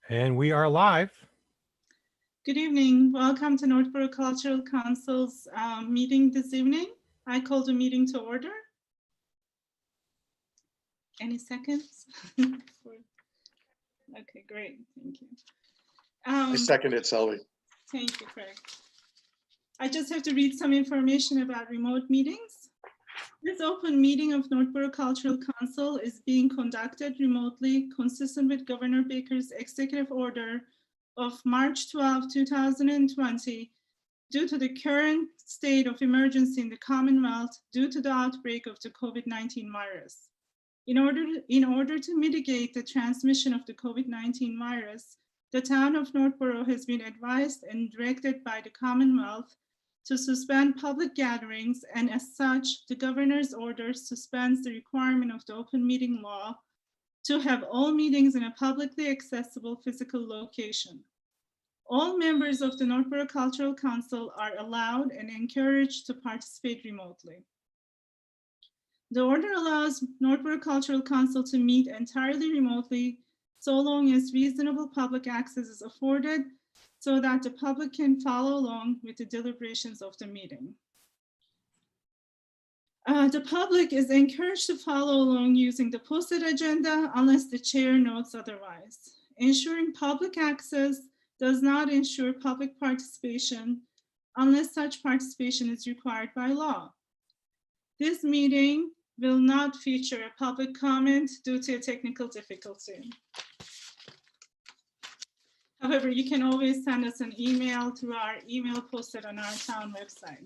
And we are live. Good evening. Welcome to Northborough Cultural Council's meeting this evening. I call the meeting to order. Any seconds? Okay, great. Thank you. I second it, Selby. Thank you, Craig. I just have to read some information about remote meetings. This open meeting of Northborough Cultural Council is being conducted remotely, consistent with Governor Baker's executive order of March 12, 2020, due to the current state of emergency in the Commonwealth due to the outbreak of the COVID-19 virus. In order to mitigate the transmission of the COVID-19 virus, the town of Northborough has been advised and directed by the Commonwealth to suspend public gatherings, and as such, the governor's order suspends the requirement of the open meeting law to have all meetings in a publicly accessible physical location. All members of the Northborough Cultural Council are allowed and encouraged to participate remotely. The order allows Northborough Cultural Council to meet entirely remotely so long as reasonable public access is afforded so that the public can follow along with the deliberations of the meeting. The public is encouraged to follow along using the posted agenda unless the chair notes otherwise. Ensuring public access does not ensure public participation unless such participation is required by law. This meeting will not feature a public comment due to a technical difficulty. However, you can always send us an email through our email posted on our town website.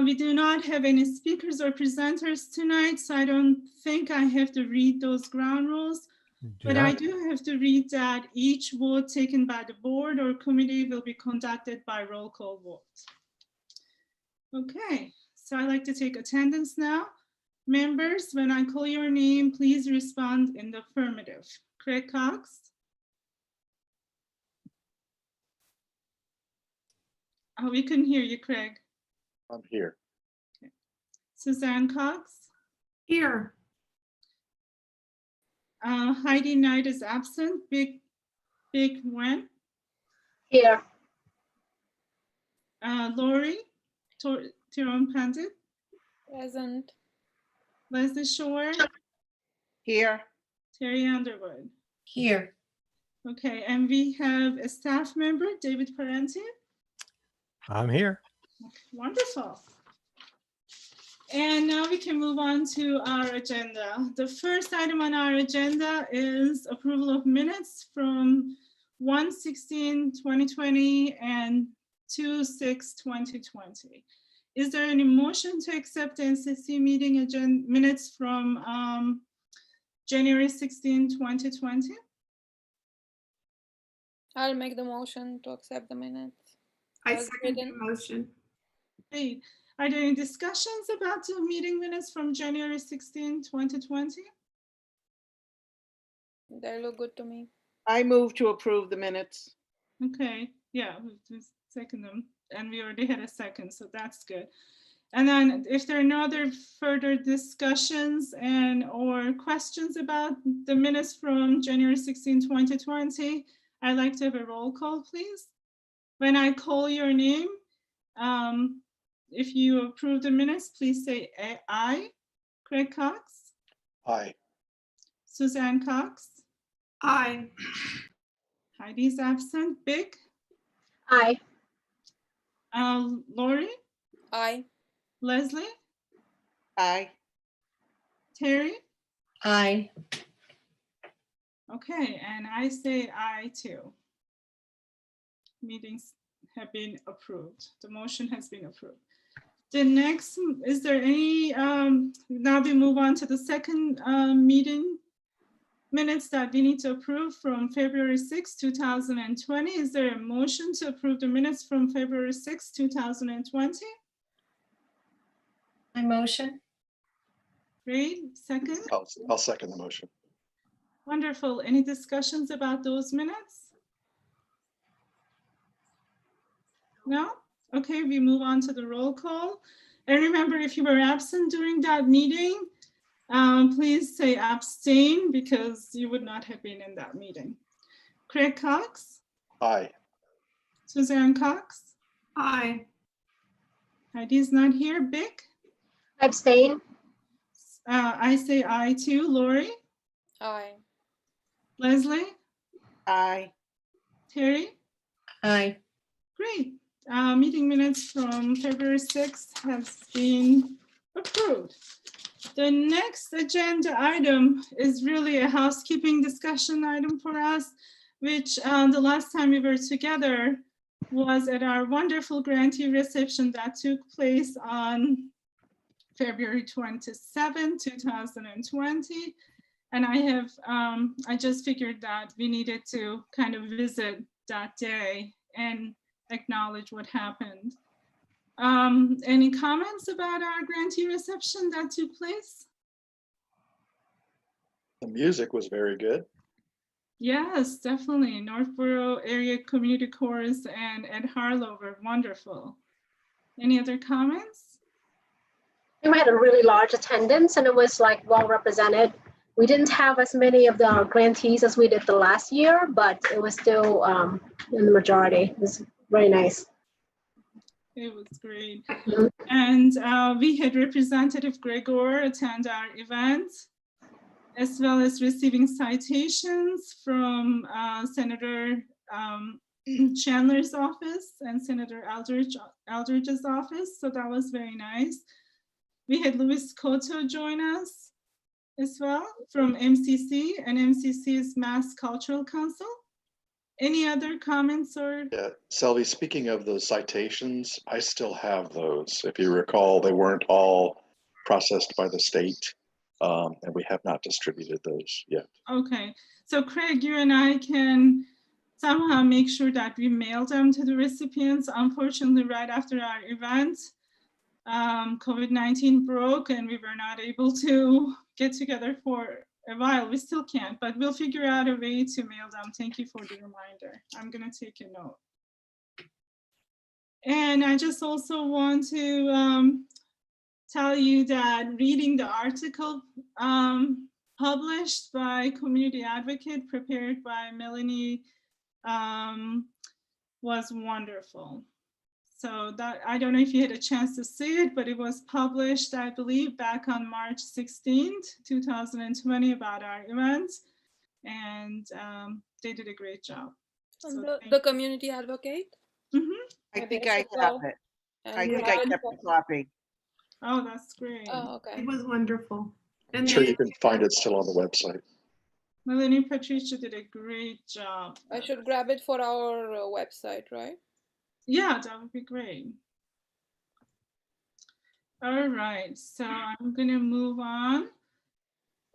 We do not have any speakers or presenters tonight, so I don't think I have to read those ground rules. But I do have to read that each vote taken by the board or committee will be conducted by roll call vote. Okay, so I'd like to take attendance now. Members, when I call your name, please respond in the affirmative. Craig Cox. Oh, we couldn't hear you, Craig. I'm here. Okay. Suzanne Cox. Here. Heidi Knight is absent. Big Wen. Here. Lori Tyrone Pandit. Present. Leslie Shore. Here. Terry Underwood. Here. Okay, and we have a staff member, David Parenti. I'm here. Okay, wonderful. And now we can move on to our agenda. The first item on our agenda is approval of minutes from 1/16/2020 and 2/6/2020. Is there any motion to accept the NCC meeting agenda minutes from January 16, 2020? I'll make the motion to accept the minutes. I As second the written. motion. Great. Are there any discussions about the meeting minutes from January 16, 2020? They look good to me. I move to approve the minutes. Okay, yeah, we'll just second them, and we already had a second, so that's good. And then if there are no other further discussions and or questions about the minutes from January 16, 2020, I'd like to have a roll call, please. When I call your name, if you approve the minutes, please say aye. Craig Cox. Aye. Suzanne Cox. Aye. Heidi's absent. Big. Aye. Lori. Aye. Leslie. Aye. Terry. Aye. Okay, and I say aye too. Meetings have been approved. The motion has been approved. The next, is there any, now we move on to the second meeting minutes that we need to approve from February 6, 2020. Is there a motion to approve the minutes from February 6, 2020? My motion. Great, second. I'll second the motion. Wonderful. Any discussions about those minutes? No? Okay, we move on to the roll call. And remember, if you were absent during that meeting, Please say abstain because you would not have been in that meeting. Craig Cox, Aye. Suzanne Cox, Aye. Heidi's not here. Bick, Abstain. I say aye too. Lori, Aye. Leslie, Aye. Terry. Aye. Great. Meeting minutes from February 6th has been approved. The next agenda item is really a housekeeping discussion item for us, which the last time we were together was at our wonderful grantee reception that took place on February 27, 2020. And I just figured that we needed to kind of visit that day and acknowledge what happened. Any comments about our grantee reception that took place? The music was very good. Yes, definitely. Northborough Area Community Chorus and Ed Harlow were wonderful. Any other comments? We had a really large attendance and it was like well represented. We didn't have as many of the grantees as we did the last year, but it was still in the majority. It was very nice. It was great. Mhm. And we had Representative Gregor attend our event, as well as receiving citations from Senator Chandler's office and Senator Eldridge's office. So that was very nice. We had Luis Cotto join us as well from MCC, and MCC is Mass Cultural Council. Any other comments or? Yeah, Selby, speaking of those citations, I still have those. If you recall, they weren't all processed by the state, and we have not distributed those yet. Okay, so Craig, you and I can somehow make sure that we mail them to the recipients. Unfortunately, right after our event, COVID-19 broke and we were not able to get together for a while. We still can't, but we'll figure out a way to mail them. Thank you for the reminder. I'm gonna take a note. And I just also want to tell you that reading the article published by Community Advocate, prepared by Melanie, was wonderful. So that, I don't know if you had a chance to see it, but it was published, I believe, back on March 16th, 2020 about our events. And they did a great job. And So the community advocate? I Okay, think so I have go it. and I think I grab kept it. a copy. Oh, that's great. Oh, okay. It was wonderful. I'm And sure they, you can find it still on the website. Melanie Patricia did a great job. I should grab it for our website, right? Yeah, that would be great. All right, so I'm gonna move on.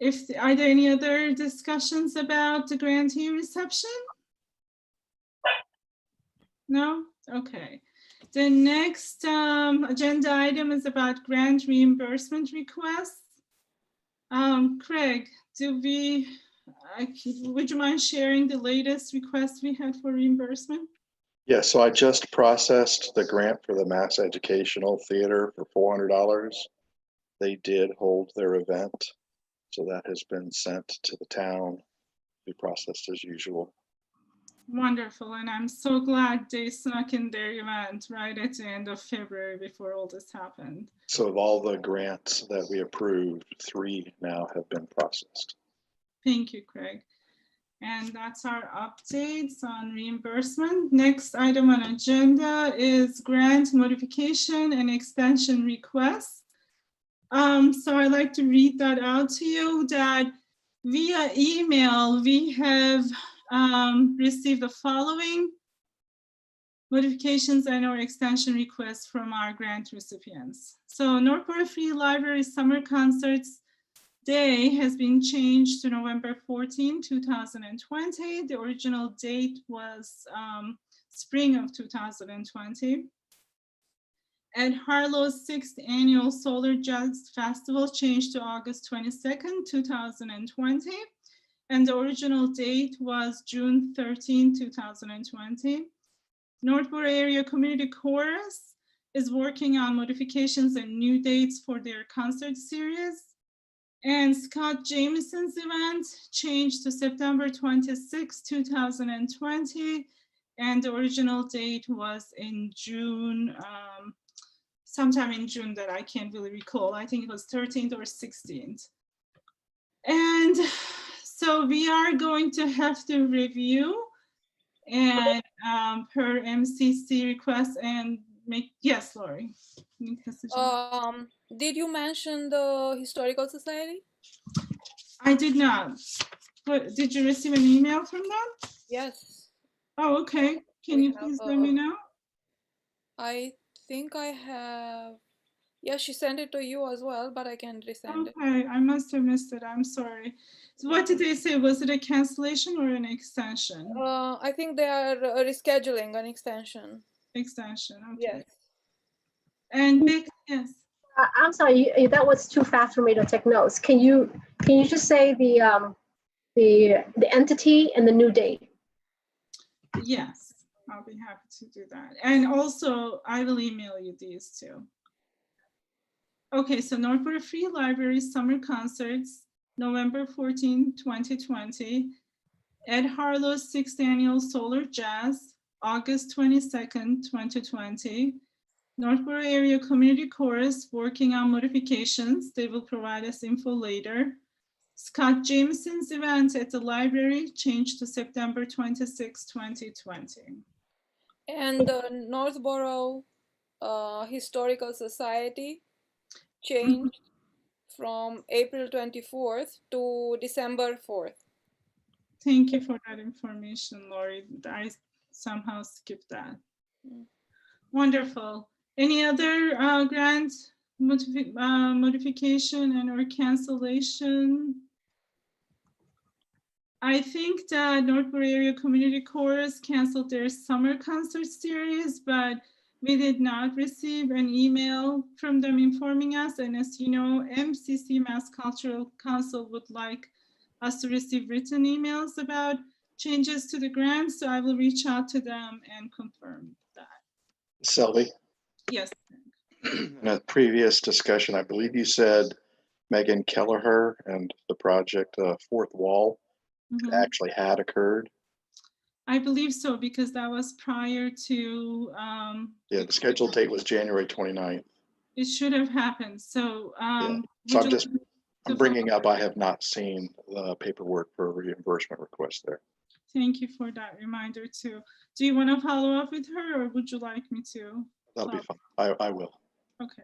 Are there any other discussions about the grantee reception? No? Okay. The next agenda item is about grant reimbursement requests. Craig, would you mind sharing the latest request we had for reimbursement? Yeah, so I just processed the grant for the Mass Educational Theater for $400. They did hold their event, so that has been sent to the town, be processed as usual. Wonderful, and I'm so glad they snuck in their event right at the end of February before all this happened. So of all the grants that we approved, 3 now have been processed. Thank you, Craig. And that's our updates on reimbursement. Next item on agenda is grant modification and extension requests. So I'd like to read that out to you, that via email, we have received the following modifications and or extension requests from our grant recipients. So Northborough Free Library Summer Concerts Day has been changed to November 14, 2020. The original date was spring of 2020. Ed Harlow's 6th annual Solar Jazz Festival changed to August 22nd, 2020. And the original date was June 13, 2020. Northborough Area Community Chorus is working on modifications and new dates for their concert series. And Scott Jameson's event changed to September 26, 2020. And the original date was in June, sometime in June that I can't really recall. I think it was 13th or 16th. And so we are going to have to review and per MCC request and make, yes, Lori. Did you mention the Historical Society? I did not. But did you receive an email from them? Yes. Oh, okay. Can We you have please let me know? I think I have. Yeah, she sent it to you as well, but I can resend it. Okay, I must have missed it. I'm sorry. So what did they say? Was it a cancellation or an extension? I think they are rescheduling an extension. Extension, okay. Yes. And Vic, yes. I'm sorry, that was too fast for me to take notes. Can you just say the entity and the new date? Yes, I'll be happy to do that. And also, I will email you these too. Okay, so Northborough Free Library Summer Concerts, November 14, 2020. Ed Harlow's 6th Annual Solar Jazz, August 22nd, 2020. Northborough Area Community Chorus working on modifications. They will provide us info later. Scott Jameson's event at the library changed to September 26, 2020. And the Northborough Historical Society changed from April 24th to December 4th. Thank you for that information, Lori. I somehow skipped that. Wonderful. Any other grant modification and or cancellation? I think that Northborough Area Community Chorus canceled their summer concert series, but we did not receive an email from them informing us. And as you know, MCC, Mass Cultural Council, would like us to receive written emails about changes to the grant. So I will reach out to them and confirm that. Selby, Yes. in a previous discussion, I believe you said Megan Kelleher and the project Fourth Wall Mhm. actually had occurred. I believe so, because that was prior to. Yeah, the scheduled date was January 29th. It should have happened. So, So would I'm you just, like I'm to bringing follow- up, I have not seen the paperwork for a reimbursement request there. Thank you for that reminder too. Do you want to follow up with her, or would you like me to? That'll be fine. I will. Okay,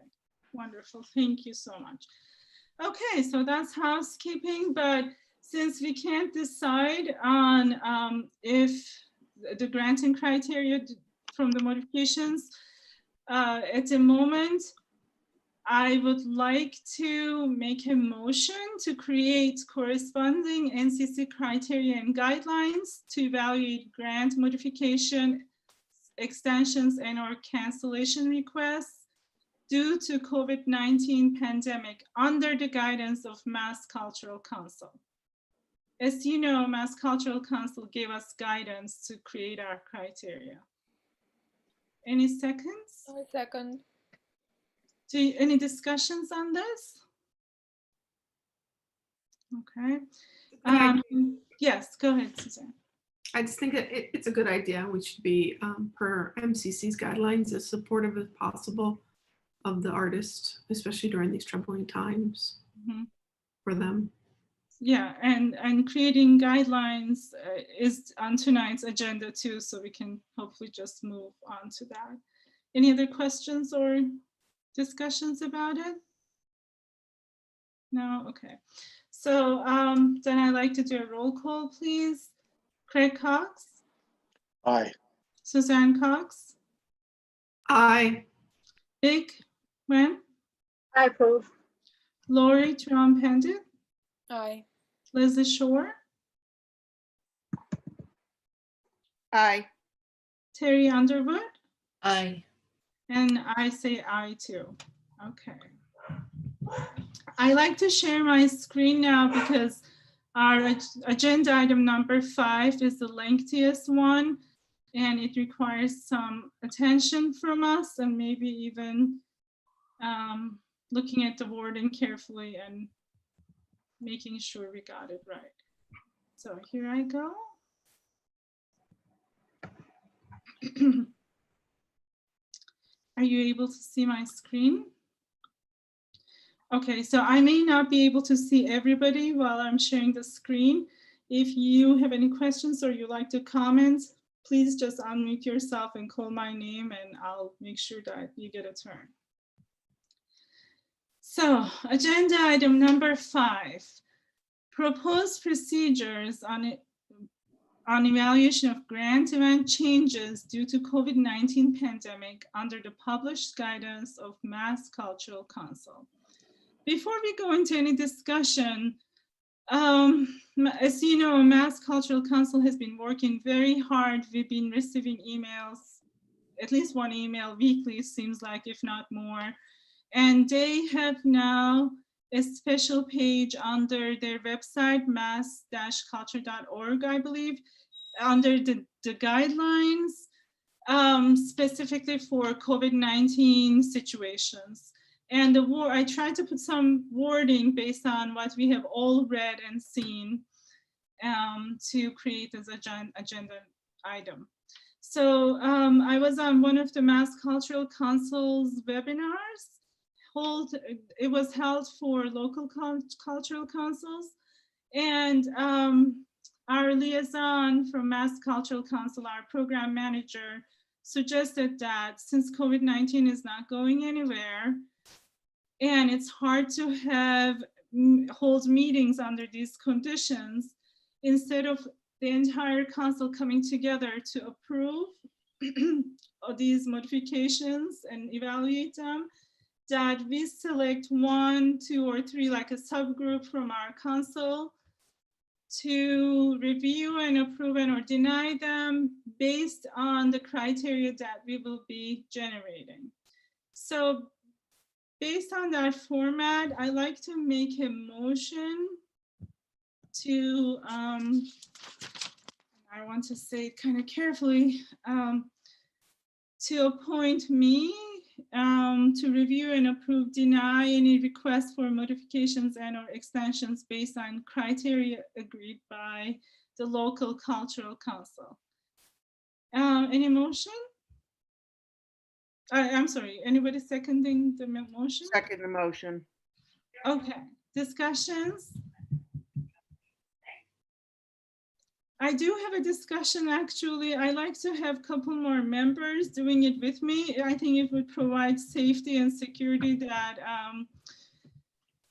wonderful. Thank you so much. Okay, so that's housekeeping, but since we can't decide on if the granting criteria from the modifications at the moment, I would like to make a motion to create corresponding NCC criteria and guidelines to evaluate grant modification, extensions, and or cancellation requests due to COVID-19 pandemic under the guidance of Mass Cultural Council. As you know, Mass Cultural Council gave us guidance to create our criteria. Any seconds? I second. Any discussions on this? Okay. Yes, go ahead, Suzanne. I just think that it's a good idea. We should be, per MCC's guidelines, as supportive as possible of the artist, especially during these troubling times for them. Yeah, and creating guidelines is on tonight's agenda too, so we can hopefully just move on to that. Any other questions or discussions about it? No, okay. So then I'd like to do a roll call, please. Craig Cox, Aye. Suzanne Cox, Aye. Vic Wen, I approve. Lori Trump-Pendit, Aye. Leslie Shore, Aye. Terry Underwood, Aye. and I say aye too. Okay. I like to share my screen now because our agenda item number 5 is the lengthiest one, and it requires some attention from us and maybe even looking at the wording carefully and making sure we got it right. So here I go. Are you able to see my screen? Okay, so I may not be able to see everybody while I'm sharing the screen. If you have any questions or you like to comment, please just unmute yourself and call my name and I'll make sure that you get a turn. So agenda item number 5, proposed procedures on evaluation of grant event changes due to COVID-19 pandemic under the published guidance of Mass Cultural Council. Before we go into any discussion, as you know, Mass Cultural Council has been working very hard. We've been receiving emails, at least one email weekly, seems like, if not more. And they have now a special page under their website, mass-culture.org, I believe, under the guidelines, specifically for COVID-19 situations. And I tried to put some wording based on what we have all read and seen to create this agenda item. So I was on one of the Mass Cultural Council's webinars. It was held for local cultural councils. And our liaison from Mass Cultural Council, our program manager, suggested that since COVID-19 is not going anywhere, and it's hard to hold meetings under these conditions, instead of the entire council coming together to approve these modifications and evaluate them, that we select 1, 2, or 3, like a subgroup from our council, to review and approve and or deny them based on the criteria that we will be generating. So based on that format, I like to make a motion to, I want to say it kind of carefully, to appoint me to review and approve, deny any requests for modifications and or extensions based on criteria agreed by the local cultural council. Any motion? I'm sorry, anybody seconding the motion? Second the motion. Okay, discussions? I do have a discussion, actually. I like to have a couple more members doing it with me. I think it would provide safety and security that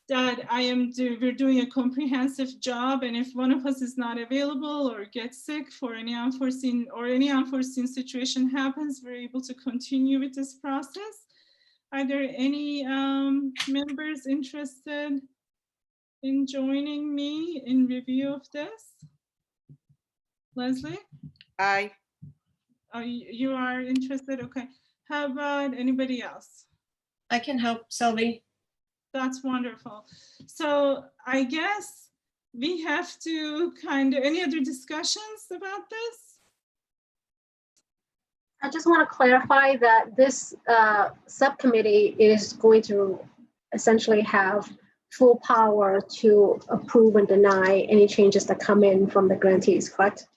we're doing a comprehensive job. And if one of us is not available or gets sick for any unforeseen situation happens, we're able to continue with this process. Are there any members interested in joining me in review of this? Leslie? Aye. Oh, you are interested? Okay. How about anybody else? I can help, Sylvie. That's wonderful. So I guess we have to any other discussions about this? I just want to clarify that this subcommittee is going to essentially have full power to approve and deny any changes that come in from the grantees, correct?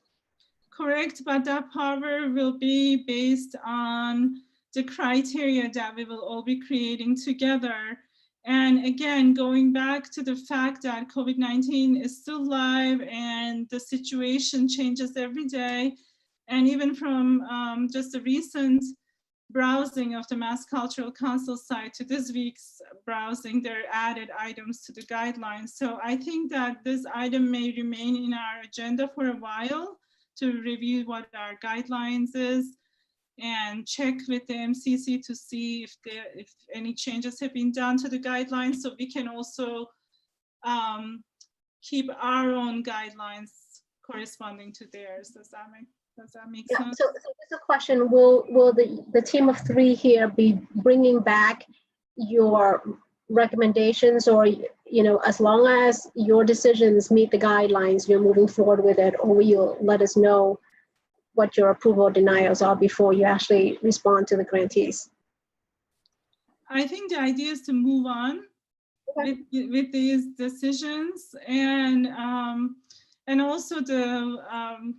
Correct, but that power will be based on the criteria that we will all be creating together. And again, going back to the fact that COVID-19 is still live and the situation changes every day. And even from just the recent browsing of the Mass Cultural Council site to this week's browsing, there are added items to the guidelines. So I think that this item may remain in our agenda for a while to review what our guidelines is and check with the MCC to see if any changes have been done to the guidelines, so we can also keep our own guidelines corresponding to theirs. Does that make sense? So there's a question, will the team of 3 here be bringing back your recommendations, or as long as your decisions meet the guidelines, you're moving forward with it, or will you let us know what your approval denials are before you actually respond to the grantees? I think the idea is to move on. with these decisions, and also the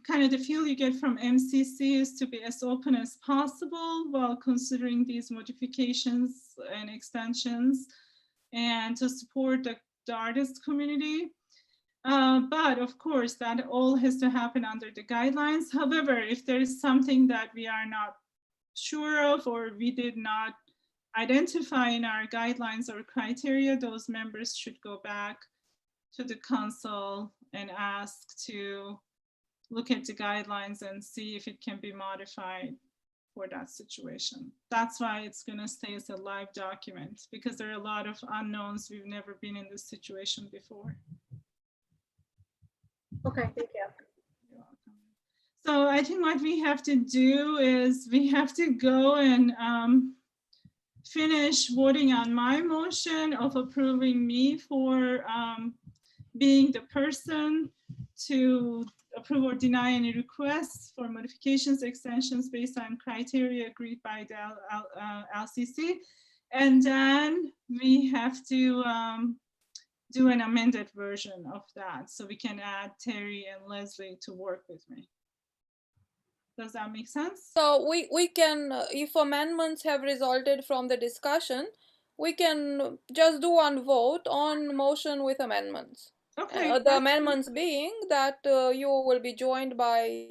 kind of the feel you get from MCC is to be as open as possible while considering these modifications and extensions, and to support the artist community. But of course, that all has to happen under the guidelines. However, if there is something that we are not sure of, or we did not identify in our guidelines or criteria, those members should go back to the council and ask to look at the guidelines and see if it can be modified for that situation. That's why it's going to stay as a live document, because there are a lot of unknowns. We've never been in this situation before. Okay, thank you. You're welcome. So I think what we have to do is we have to go and finish voting on my motion of approving me for being the person to approve or deny any requests for modifications, extensions based on criteria agreed by the LCC. And then we have to do an amended version of that, so we can add Terry and Leslie to work with me. Does that make sense? So we can, if amendments have resulted from the discussion, we can just do one vote on motion with amendments. Okay. The amendments being that you will be joined by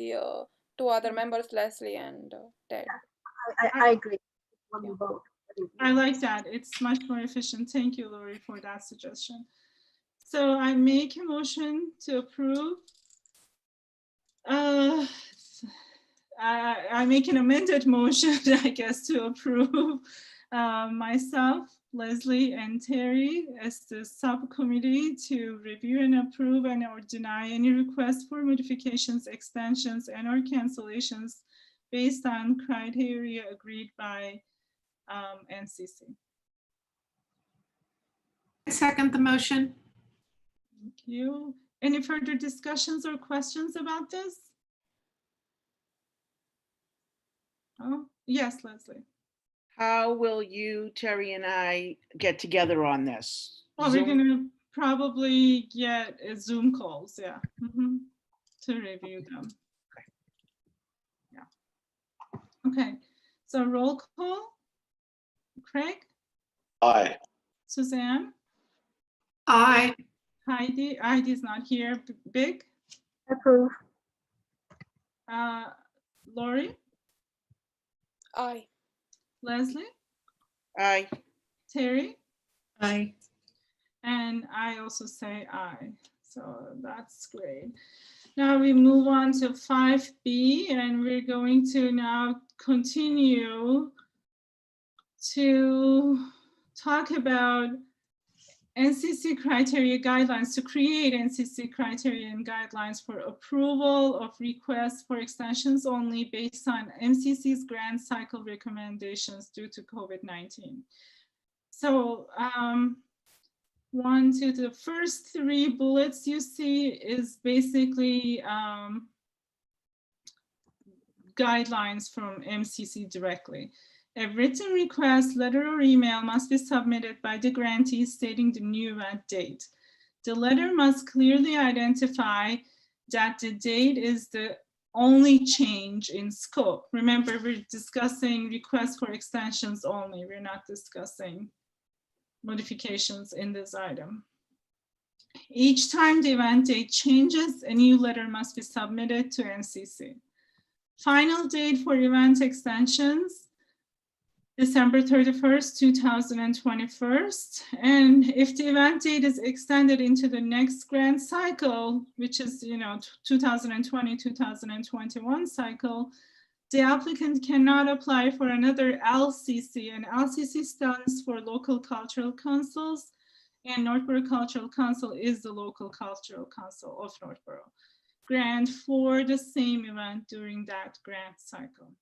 two other members, Leslie and Terry. I agree. When we vote. I like that. It's much more efficient. Thank you, Lori, for that suggestion. So I make a motion to approve. I make an amended motion, I guess, to approve myself, Leslie, and Terry as the subcommittee to review and approve and or deny any requests for modifications, extensions, and or cancellations based on criteria agreed by NCC. I second the motion. Thank you. Any further discussions or questions about this? Oh, yes, Leslie. How will you, Terry, and I get together on this? Well, we're Zoom? gonna probably get Zoom calls, yeah, to review them. Yeah. Okay, so roll call. Craig, Aye. Suzanne, Aye. Heidi's not here. Big, Approve. Lori, Aye. Leslie, Aye. Terry, Aye. and I also say aye. So that's great. Now we move on to 5B, and we're going to now continue to talk about NCC criteria guidelines, to create NCC criteria and guidelines for approval of requests for extensions only based on MCC's grant cycle recommendations due to COVID-19. So the first three bullets you see is basically guidelines from MCC directly. A written request, letter or email must be submitted by the grantee stating the new event date. The letter must clearly identify that the date is the only change in scope. Remember, we're discussing requests for extensions only. We're not discussing modifications in this item. Each time the event date changes, a new letter must be submitted to NCC. Final date for event extensions, December 31st, 2021. And if the event date is extended into the next grant cycle, which is 2020-2021 cycle, the applicant cannot apply for another LCC, and LCC stands for Local Cultural Councils, and Northborough Cultural Council is the Local Cultural Council of Northborough grant for the same event during that grant cycle.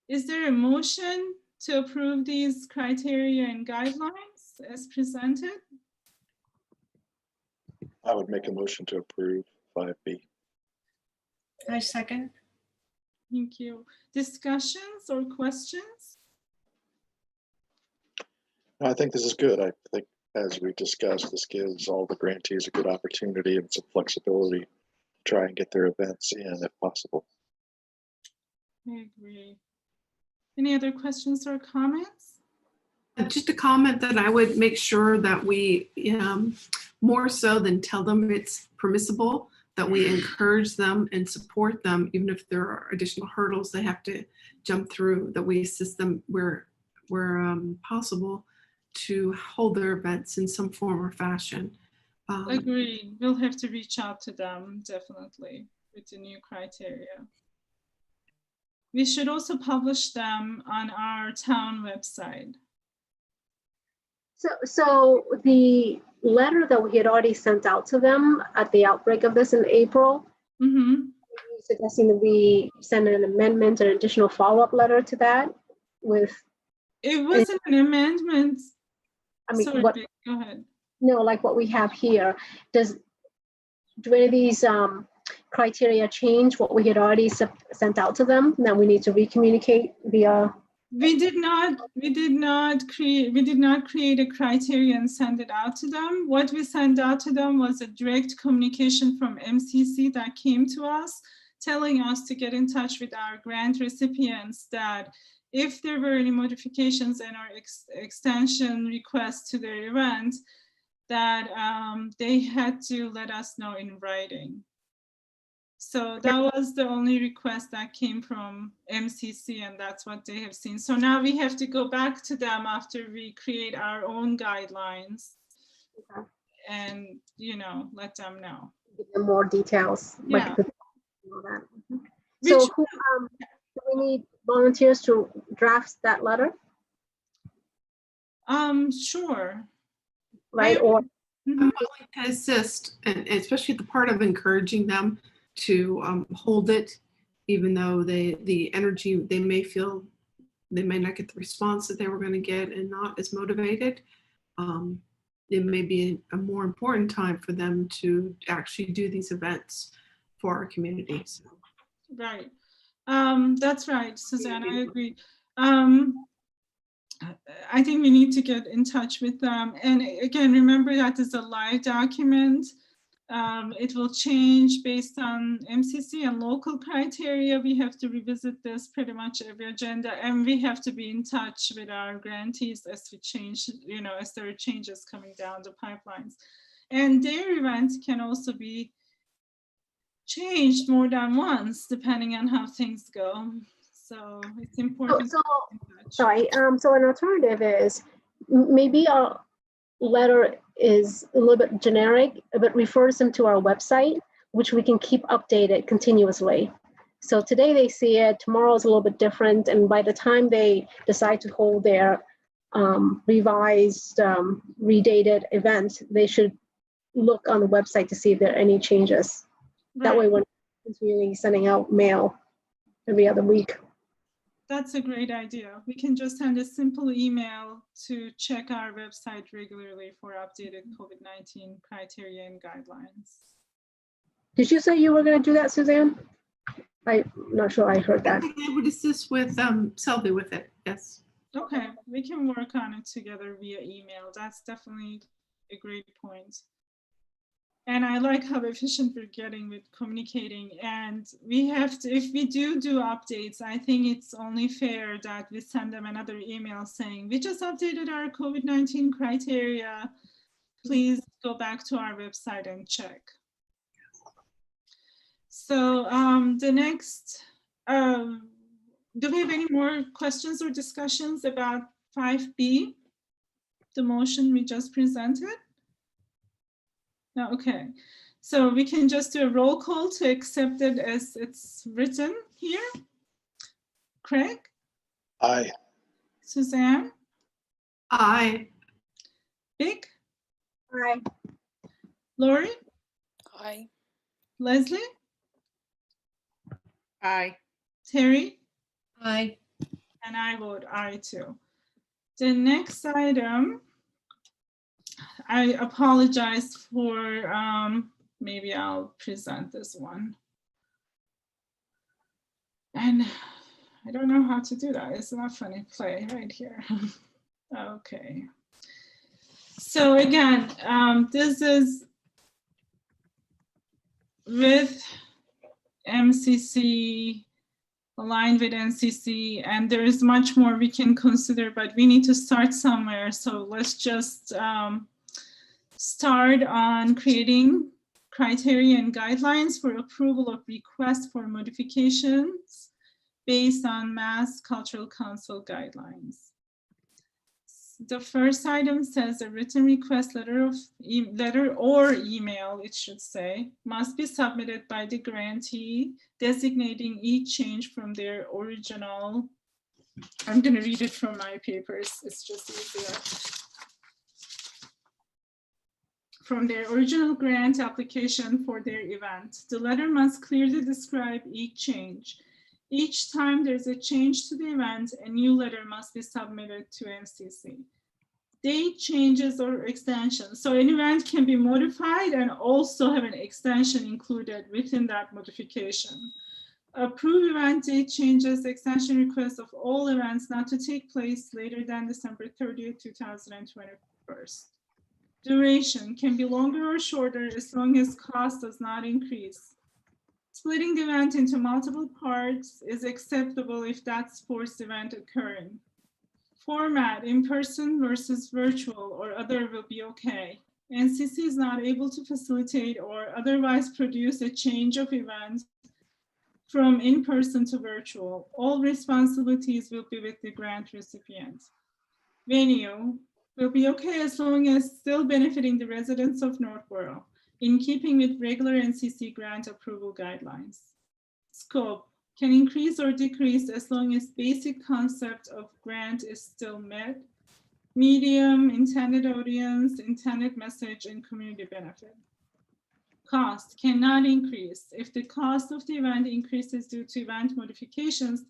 Is there a motion to approve these criteria and guidelines as presented? I would make a motion to approve 5B. I second. Thank you. Discussions or questions? I think this is good. I think, as we discussed, this gives all the grantees a good opportunity and some flexibility to try and get their events in if possible. I agree. Any other questions or comments? Just a comment that I would make sure that we, more so than tell them it's permissible, that we encourage them and support them, even if there are additional hurdles they have to jump through, that we assist them where possible to hold their events in some form or fashion. Agreed. We'll have to reach out to them, definitely, with the new criteria. We should also publish them on our town website. So the letter that we had already sent out to them at the outbreak of this in April, suggesting that we send an amendment or additional follow-up letter to that with. It wasn't an amendment. I mean, Sorry, what? Vic, go ahead. No, like what we have here. Do any of these criteria change what we had already sent out to them? Now we need to recommunicate via. We did not create a criteria and send it out to them. What we sent out to them was a direct communication from MCC that came to us, telling us to get in touch with our grant recipients, that if there were any modifications and or extension requests to their event, that they had to let us know in writing. So that was the only request that came from MCC, and that's what they have seen. So now we have to go back to them after we create our own guidelines, and let them know. Give them more details. Yeah. So do we need volunteers to draft that letter? Sure. Right, or I'm willing to assist, and especially the part of encouraging them to hold it, even though the energy they may feel they may not get the response that they were going to get and not as motivated. It may be a more important time for them to actually do these events for our community. So. Right. That's right, Suzanne, I agree. I think we need to get in touch with them. And again, remember that is a live document. It will change based on MCC and local criteria. We have to revisit this pretty much every agenda, and we have to be in touch with our grantees as we change, as there are changes coming down the pipelines. And their event can also be changed more than once, depending on how things go. So it's important. So an alternative is maybe our letter is a little bit generic, but refers them to our website, which we can keep updated continuously. So today they see it, tomorrow is a little bit different, and by the time they decide to hold their revised, redated event, they should look on the website to see if there are any changes. Right. That way, when it's really sending out mail every other week. That's a great idea. We can just send a simple email to check our website regularly for updated COVID-19 criteria and guidelines. Did you say you were going to do that, Suzanne? I'm not sure I heard that. I think I would assist with Selby with it, yes. Okay, we can work on it together via email. That's definitely a great point. And I like how efficient we're getting with communicating. And we have to, if we do updates, I think it's only fair that we send them another email saying, we just updated our COVID-19 criteria. Please go back to our website and check. So the next, do we have any more questions or discussions about 5B, the motion we just presented? No, okay. So we can just do a roll call to accept it as it's written here. Craig? Aye. Suzanne? Aye. Vic? Aye. Lori? Aye. Leslie? Aye. Terry? Aye. And I vote aye too. The next item, I apologize for, maybe I'll present this one. And I don't know how to do that. It's not funny play right here. Okay, So again, this is with MCC, aligned with NCC, and there is much more we can consider, but we need to start somewhere. So let's just start on creating criteria and guidelines for approval of requests for modifications based on Mass Cultural Council guidelines. The first item says a written request letter or email, it should say, must be submitted by the grantee, designating each change from their original. I'm going to read it from my papers. It's just easier. From their original grant application for their event. The letter must clearly describe each change. Each time there's a change to the event, a new letter must be submitted to MCC. Date changes or extensions. So an event can be modified and also have an extension included within that modification. Approve event date changes, extension requests of all events not to take place later than December 30th, 2021. Duration can be longer or shorter as long as cost does not increase. Splitting the event into multiple parts is acceptable if that's sports event occurring. Format, in-person versus virtual or other will be okay. NCC is not able to facilitate or otherwise produce a change of events from in-person to virtual. All responsibilities will be with the grant recipient. Venue will be okay as long as still benefiting the residents of Northborough, in keeping with regular NCC grant approval guidelines. Scope can increase or decrease as long as basic concept of grant is still met. Medium, intended audience, intended message, and community benefit. Cost cannot increase. If the cost of the event increases due to event modifications,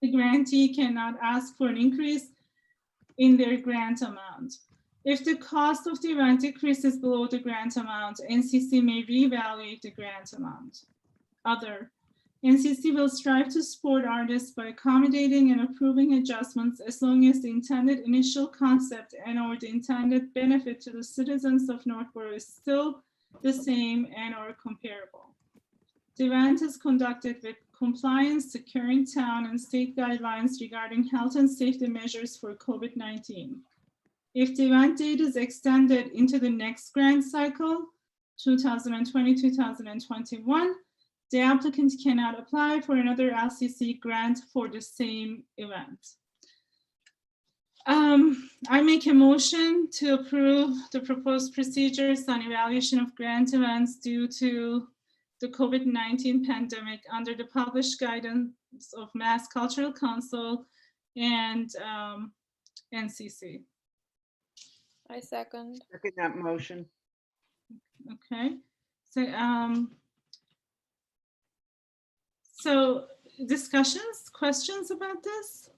the grantee cannot ask for an increase in their grant amount. If the cost of the event decreases below the grant amount, NCC may reevaluate the grant amount. Other, NCC will strive to support artists by accommodating and approving adjustments as long as the intended initial concept and or the intended benefit to the citizens of Northborough is still the same and or comparable. The event is conducted with compliance to current town and state guidelines regarding health and safety measures for COVID-19. If the event date is extended into the next grant cycle, 2020-2021, the applicant cannot apply for another LCC grant for the same event. I make a motion to approve the proposed procedures on evaluation of grant events due to the COVID-19 pandemic under the published guidance of Mass Cultural Council and NCC. I second. Second that motion. Okay, so discussions, questions about this?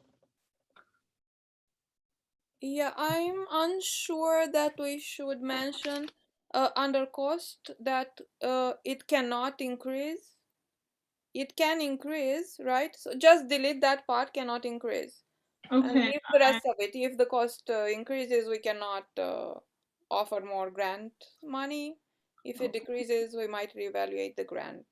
Yeah, I'm unsure that we should mention under cost that it cannot increase. It can increase, right? So just delete that part, cannot increase. And Okay, leave the rest of it. If the cost increases, we cannot offer more grant money. If it decreases, we might reevaluate the grant.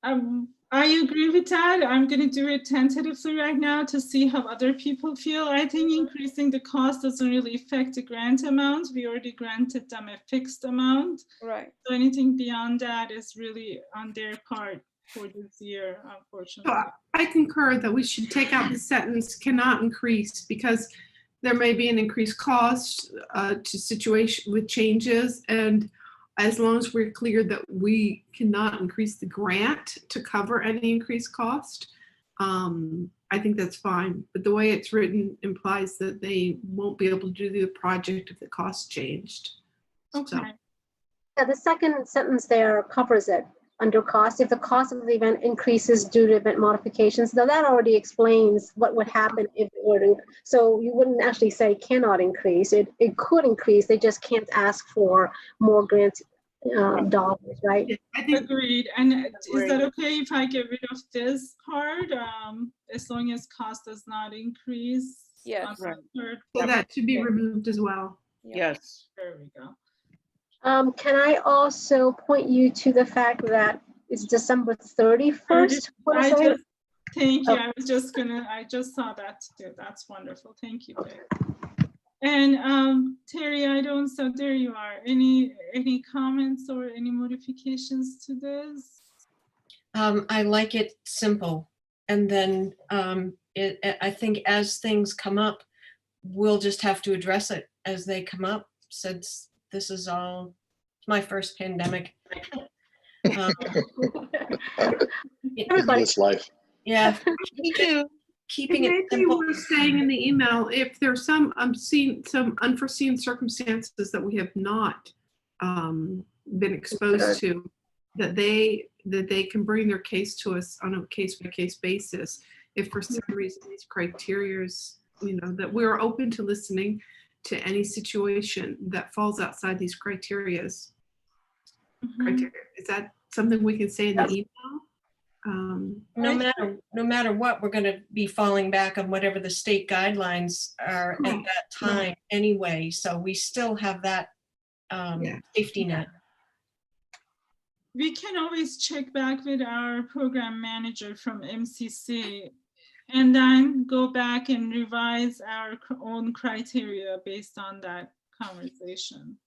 I agree with that. I'm going to do it tentatively right now to see how other people feel. I think increasing the cost doesn't really affect the grant amount. We already granted them a fixed amount. Right. So anything beyond that is really on their part for this year, unfortunately. So I concur that we should take out the sentence cannot increase, because there may be an increased cost to situation with changes, and as long as we're clear that we cannot increase the grant to cover any increased cost, I think that's fine. But the way it's written implies that they won't be able to do the project if the cost changed. Okay. So, Yeah, the second sentence there covers it under cost. If the cost of the event increases due to event modifications, now that already explains what would happen if it were to, so you wouldn't actually say cannot increase. It could increase, they just can't ask for more grant dollars, right? yeah, I think Agreed. And is that okay if I get rid of this part, as long as cost does not increase? Yes. on the Right. third. So that should be Yeah. removed as well. Yes. There we go. Can I also point you to the fact that it's December 31st? What is I that? just, thank you. Oh. I just saw that too. That's wonderful. Thank you, Dave. And Terry, so there you are. Any comments or any modifications to this? I like it simple. And then I think as things come up, we'll just have to address it as they come up, since this is all my first pandemic. In Everybody. this life. Yeah, Me too. keeping It it may be simple. worth saying in the email, if there's some unforeseen circumstances that we have not been exposed to, that they can bring their case to us on a case-by-case basis. If for some reason these criterias, that we're open to listening to any situation that falls outside these criterias. Criteria. Is that something we can say in the email? No matter what, we're going to be falling back on whatever the state guidelines are at Right, that time anyway. So we still have that Yeah. safety net. We can always check back with our program manager from MCC and then go back and revise our own criteria based on that conversation.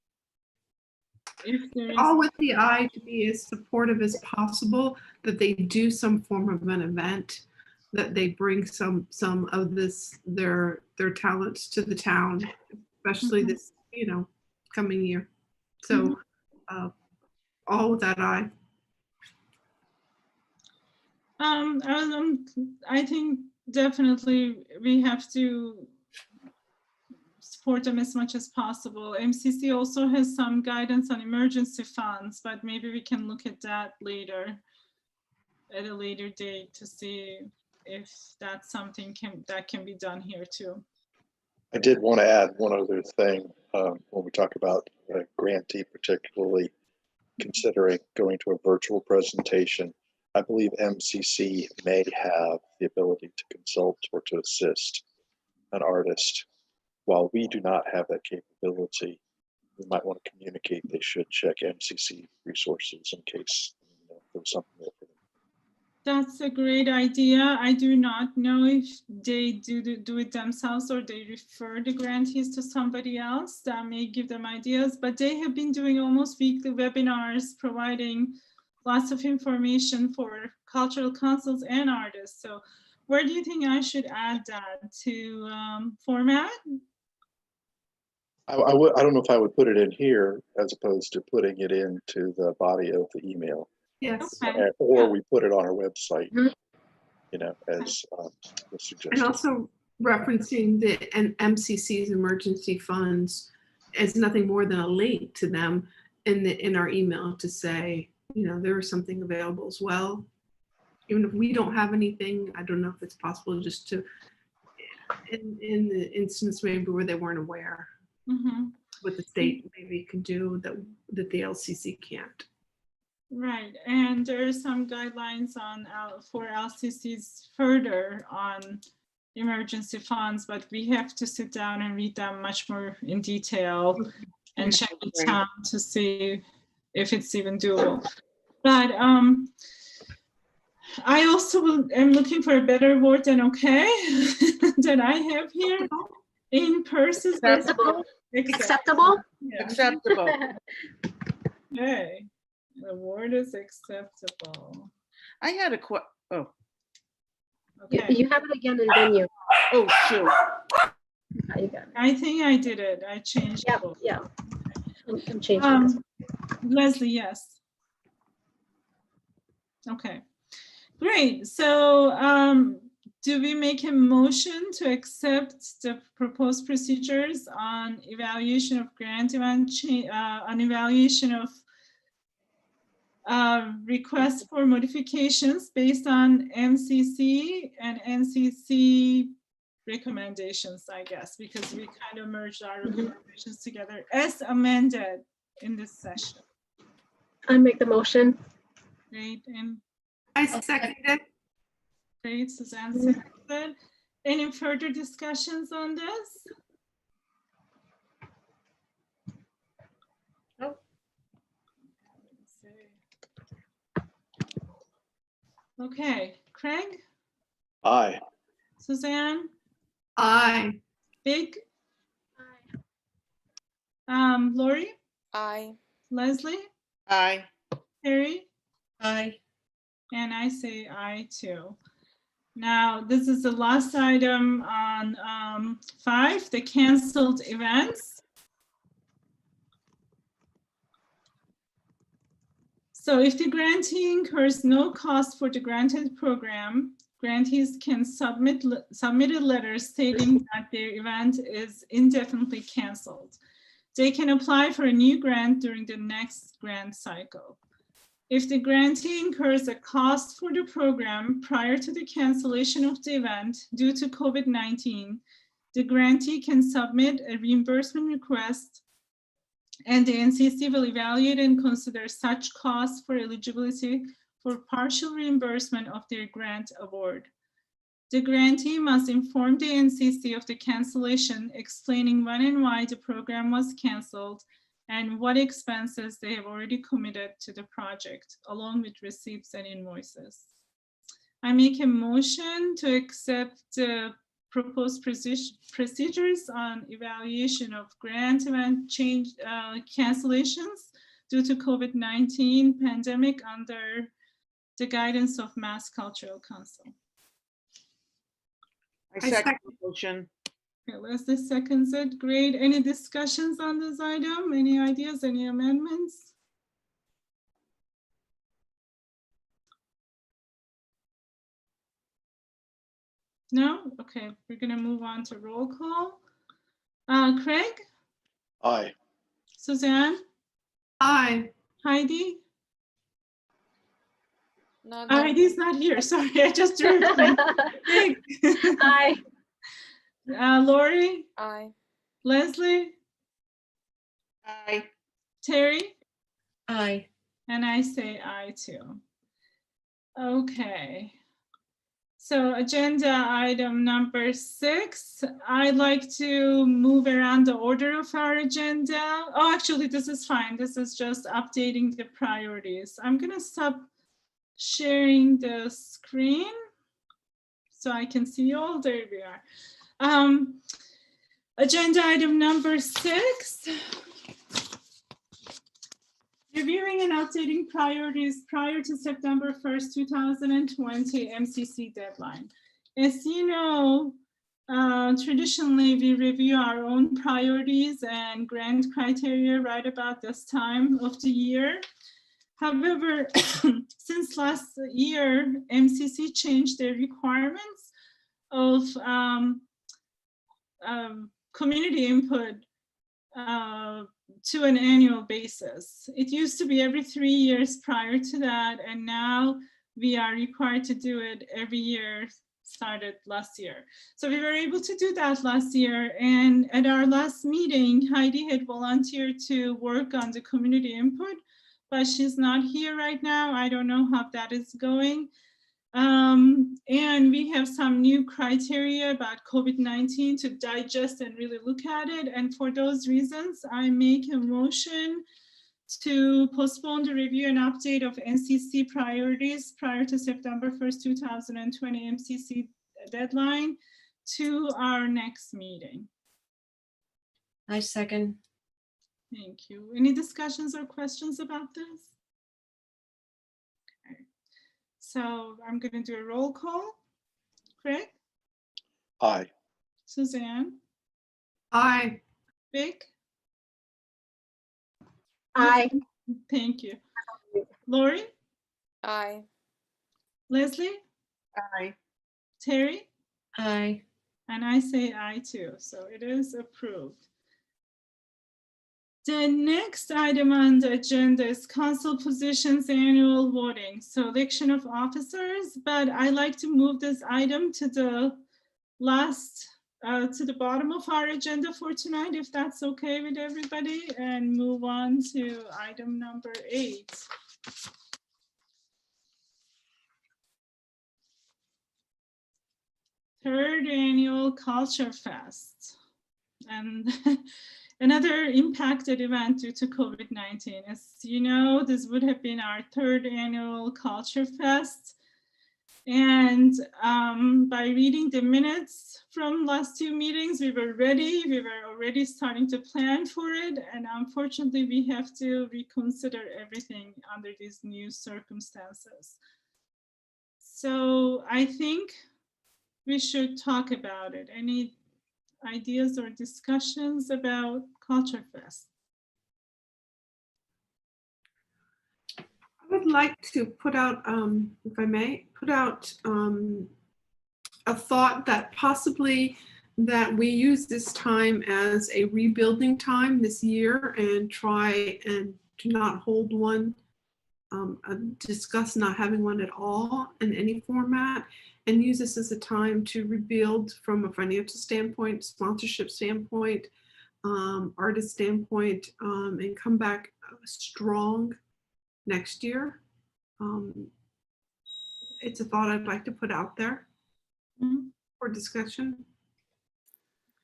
If there is, All with the eye to be as supportive as possible, that they do some form of an event, that they bring some of their talents to the town, especially this, coming year. So all with that eye. I think definitely we have to support them as much as possible. MCC also has some guidance on emergency funds, but maybe we can look at that later, at a later date, to see if that's something that can be done here too. I did want to add one other thing when we talk about a grantee, particularly considering going to a virtual presentation. I believe MCC may have the ability to consult or to assist an artist. While we do not have that capability, we might want to communicate they should check MCC resources in case there was something there for them. That's a great idea. I do not know if they do it themselves or they refer the grantees to somebody else that may give them ideas, but they have been doing almost weekly webinars, providing lots of information for cultural councils and artists. So where do you think I should add that to format? I don't know if I would put it in here as opposed to putting it into the body of the email. Yes. Okay. Or we put it on our website, Mhm. as was And suggested. also referencing the MCC's emergency funds as nothing more than a link to them in our email to say, there is something available as well. Even if we don't have anything, I don't know if it's possible just to, in the instance maybe where they weren't aware, what the state maybe can do that the LCC can't. Right, and there are some guidelines for LCCs further on emergency funds, but we have to sit down and read them much more in detail and check the town to see if it's even doable. But I also am looking for a better word than okay that I have here. In person. Acceptable. Acceptable. Yeah. Acceptable. Okay. The word is acceptable. I had a You Okay. have it again and then you. oh, shoot. You got it. I think I did it. I changed Yep, it. yeah. I'm changing this. Leslie, yes. Okay, great. So do we make a motion to accept the proposed procedures on evaluation of grant event, on evaluation of requests for modifications based on MCC and NCC recommendations, I guess, because we kind of merged our recommendations together as amended in this session. I make the motion. Great, and I second it. great, Suzanne seconded. Any further discussions on this? Nope. Okay, Craig, Aye. Suzanne, Aye. Big, Lori, Aye. Leslie, Aye. Terry, Aye. and I say aye too. Now, this is the last item on 5, the canceled events. So if the grantee incurs no cost for the granted program, grantees can submit a letter stating that their event is indefinitely canceled. They can apply for a new grant during the next grant cycle. If the grantee incurs a cost for the program prior to the cancellation of the event due to COVID-19, the grantee can submit a reimbursement request and the NCC will evaluate and consider such costs for eligibility for partial reimbursement of their grant award. The grantee must inform the NCC of the cancellation, explaining when and why the program was canceled and what expenses they have already committed to the project, along with receipts and invoices. I make a motion to accept the proposed procedures on evaluation of grant event change cancellations due to COVID-19 pandemic under the guidance of Mass Cultural Council. I second the motion. Okay, Leslie seconds it. Great. Any discussions on this item? Any ideas, any amendments? No? Okay, we're gonna move on to roll call. Craig, Aye. Suzanne, Aye. Heidi? Not that- Heidi's not here, sorry, I just drew a blank. Craig. Aye. Lori, Aye. Leslie, Aye. Terry, Aye. and I say aye too. Okay. So agenda item number 6, I'd like to move around the order of our agenda. Oh, actually, this is fine. This is just updating the priorities. I'm gonna stop sharing the screen so I can see you all. There we are. Agenda item number 6. Reviewing and updating priorities prior to September 1st, 2020 MCC deadline. As you know, traditionally we review our own priorities and grant criteria right about this time of the year. However, since last year, MCC changed their requirements of community input to an annual basis. It used to be every 3 years prior to that, and now we are required to do it every year, started last year. So we were able to do that last year, and at our last meeting, Heidi had volunteered to work on the community input, but she's not here right now. I don't know how that is going. And we have some new criteria about COVID-19 to digest and really look at it. And for those reasons, I make a motion to postpone the review and update of NCC priorities prior to September 1st, 2020 MCC deadline to our next meeting. I second. Thank you. Any discussions or questions about this? Okay. So I'm going to do a roll call. Craig? Aye. Suzanne? Aye. Vic? Aye. Thank you. Lori? Aye. Leslie? Aye. Terry? Aye. And I say aye too, so it is approved. The next item on the agenda is council positions annual voting, so election of officers, but I like to move this item to the last, to the bottom of our agenda for tonight, if that's okay with everybody, and move on to item number 8. third annual Culture Fest. And another impacted event due to COVID-19. As you know, this would have been our third annual Culture Fest. And by reading the minutes from last two meetings, we were ready. We were already starting to plan for it. And unfortunately, we have to reconsider everything under these new circumstances. So I think we should talk about it. Any ideas or discussions about Culture Fest? I would like to put out, if I may, put out a thought that possibly that we use this time as a rebuilding time this year and try and do not hold one, discuss not having one at all in any format, and use this as a time to rebuild from a financial standpoint, sponsorship standpoint, artist standpoint, and come back strong next year. It's a thought I'd like to put out there for discussion.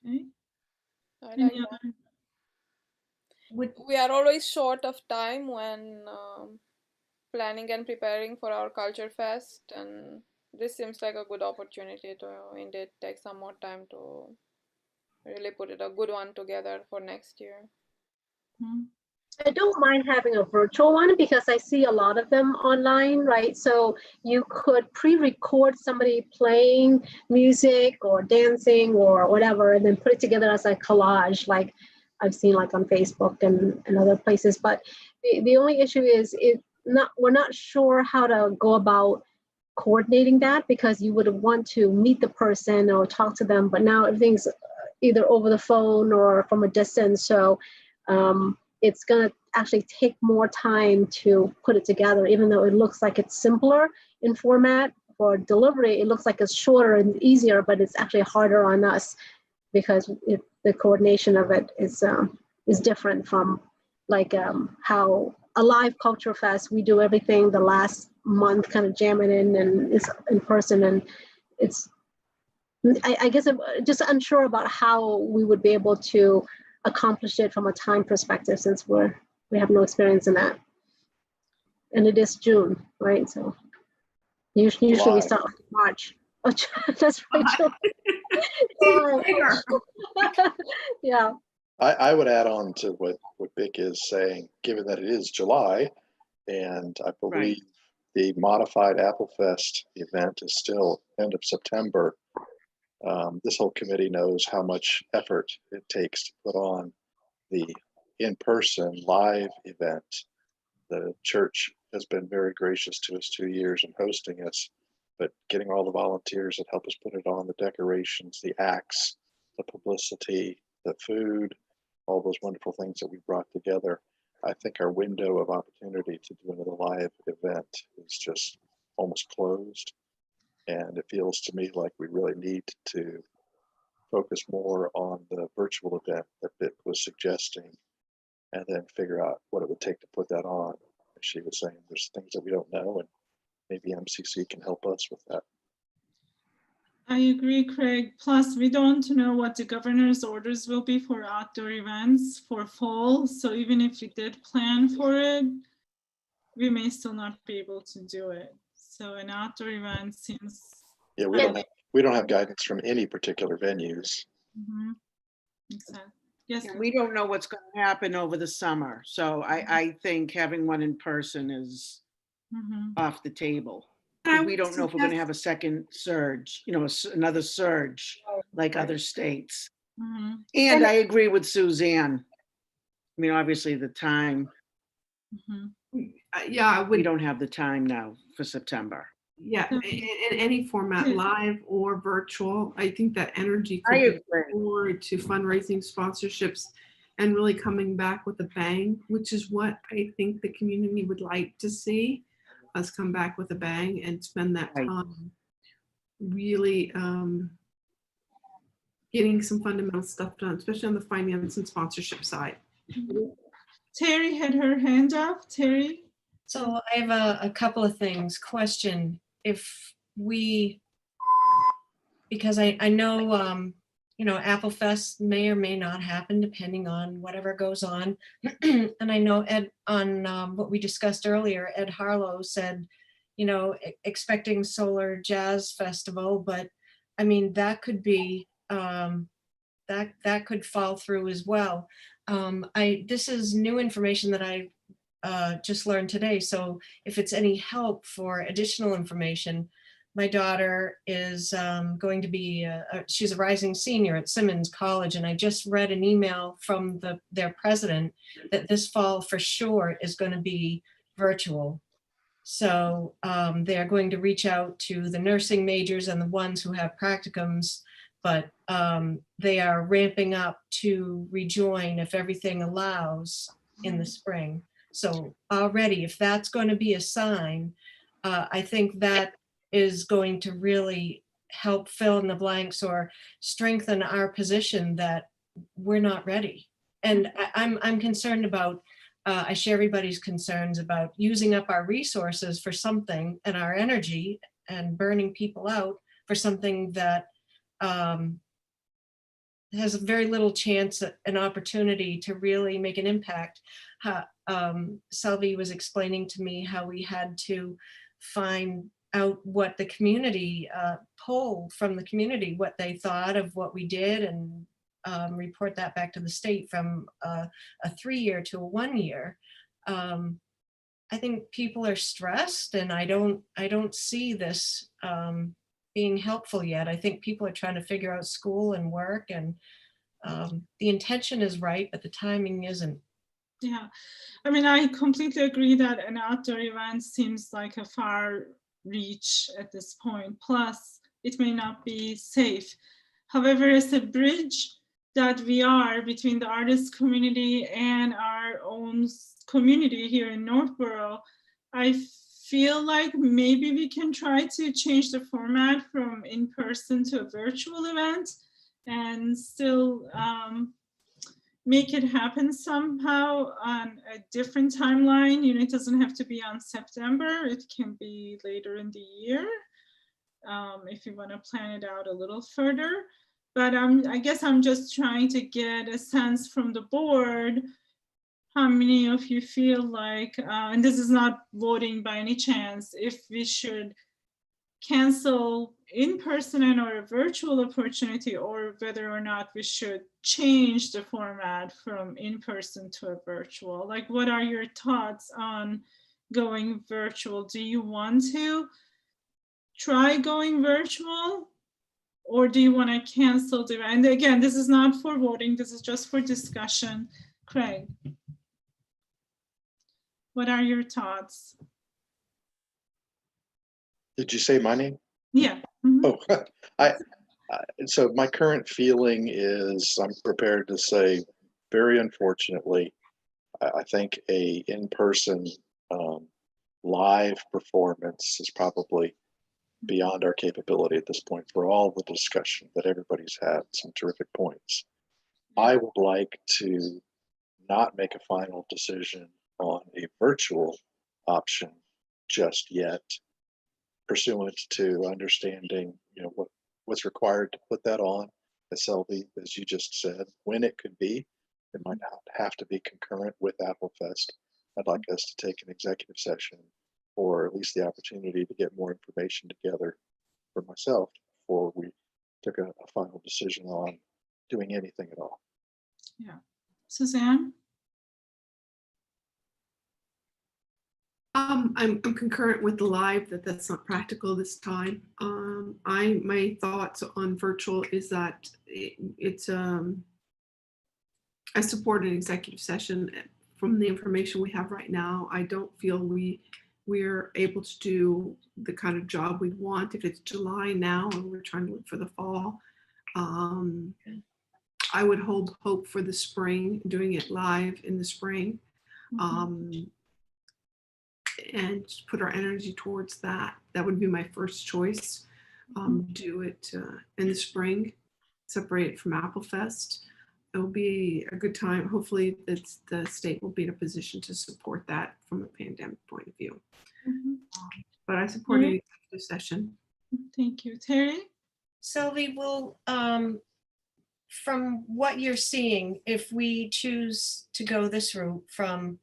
Okay. I Any like that. other- We are always short of time when planning and preparing for our Culture Fest, and this seems like a good opportunity to indeed take some more time to really put it a good one together for next year. I don't mind having a virtual one because I see a lot of them online, right? So you could pre-record somebody playing music or dancing or whatever, and then put it together as a collage, like I've seen like on Facebook and other places. But the only issue is we're not sure how to go about coordinating that, because you would want to meet the person or talk to them, but now everything's either over the phone or from a distance. So it's going to actually take more time to put it together, even though it looks like it's simpler in format. For delivery, it looks like it's shorter and easier, but it's actually harder on us because the coordination of it is different from like how a live Culture Fest, we do everything the last month, kind of jam it in, and it's in person. And it's, I guess I'm just unsure about how we would be able to accomplish it from a time perspective, since we have no experience in that. And it is June, right? So usually we start like March. Oh, that's right. Yeah. I would add on to what Vic is saying, given that it is July, and I believe the modified Apple Fest event is still end of September. This whole committee knows how much effort it takes to put on the in-person live event. The church has been very gracious to us 2 years in hosting us, but getting all the volunteers that help us put it on, the decorations, the acts, the publicity, the food, all those wonderful things that we brought together. I think our window of opportunity to do another live event is just almost closed. And it feels to me like we really need to focus more on the virtual event that Vic was suggesting, and then figure out what it would take to put that on. As she was saying, there's things that we don't know, and maybe MCC can help us with that. I agree, Craig. Plus, we don't know what the governor's orders will be for outdoor events for fall. So even if we did plan for it, we may still not be able to do it. So an outdoor event seems. Yeah, we don't have guidance from any particular venues. Exactly. Yes. And we don't know what's going to happen over the summer. So I think having one in person is off the table. We don't know if we're going to have a second surge, another surge like other states. And I agree with Suzanne. I mean, obviously the time. Yeah, we don't have the time now for September. Yeah, in any format, live or virtual. I think that energy could be forward to fundraising, sponsorships, and really coming back with a bang, which is what I think the community would like to see us come back with a bang and spend that time really getting some fundamental stuff done, especially on the finance and sponsorship side. Terry had her hand up. Terry? So I have a couple of things. Question, if we because I know, you know, Apple Fest may or may not happen depending on whatever goes on. And I know Ed, on what we discussed earlier, Ed Harlow said, you know, expecting Solar Jazz Festival, but I mean, that could be, that could fall through as well. This is new information that I just learned today. So if it's any help for additional information, my daughter is going to be, she's a rising senior at Simmons College, and I just read an email from their president that this fall for sure is going to be virtual. So they're going to reach out to the nursing majors and the ones who have practicums, but they are ramping up to rejoin if everything allows in the spring. So already, if that's going to be a sign, I think that is going to really help fill in the blanks or strengthen our position that we're not ready. And I'm concerned about, I share everybody's concerns about using up our resources for something and our energy and burning people out for something that has very little chance, an opportunity to really make an impact. Selby was explaining to me how we had to find out what the community, poll from the community, what they thought of what we did, and report that back to the state from a 3-year to a 1-year. I think people are stressed, and I don't see this being helpful yet. I think people are trying to figure out school and work, and the intention is right, but the timing isn't. Yeah, I mean, I completely agree that an outdoor event seems like a far reach at this point. Plus, it may not be safe. However, as a bridge that we are between the artist community and our own community here in Northborough, I feel like maybe we can try to change the format from in-person to a virtual event and still make it happen somehow on a different timeline. You know, it doesn't have to be on September. It can be later in the year if you want to plan it out a little further. But I guess I'm just trying to get a sense from the board how many of you feel like, and this is not voting by any chance, if we should cancel in-person and or a virtual opportunity, or whether or not we should change the format from in-person to a virtual. Like, what are your thoughts on going virtual? Do you want to try going virtual, or do you want to cancel the, and again, this is not for voting, this is just for discussion. Craig, what are your thoughts? Did you say my name? Yeah. Oh, so my current feeling is I'm prepared to say, very unfortunately, I think a in-person live performance is probably beyond our capability at this point for all the discussion that everybody's had, some terrific points. I would like to not make a final decision on a virtual option just yet, pursuant to understanding, you know, what's required to put that on, as Selby, as you just said, when it could be. It might not have to be concurrent with Apple Fest. I'd like us to take an executive session, or at least the opportunity to get more information together for myself before we took a final decision on doing anything at all. Yeah. Suzanne? I'm concurrent with the live that's not practical this time. My thoughts on virtual is that I support an executive session. From the information we have right now, I don't feel we're able to do the kind of job we want if it's July now and we're trying to look for the fall. I would hold hope for the spring, doing it live in the spring. And put our energy towards that. That would be my first choice. Do it in the spring, separate it from Apple Fest. It will be a good time. Hopefully the state will be in a position to support that from a pandemic point of view. But I support an executive session. Thank you. Terry? Sylvie, will, from what you're seeing, if we choose to go this route from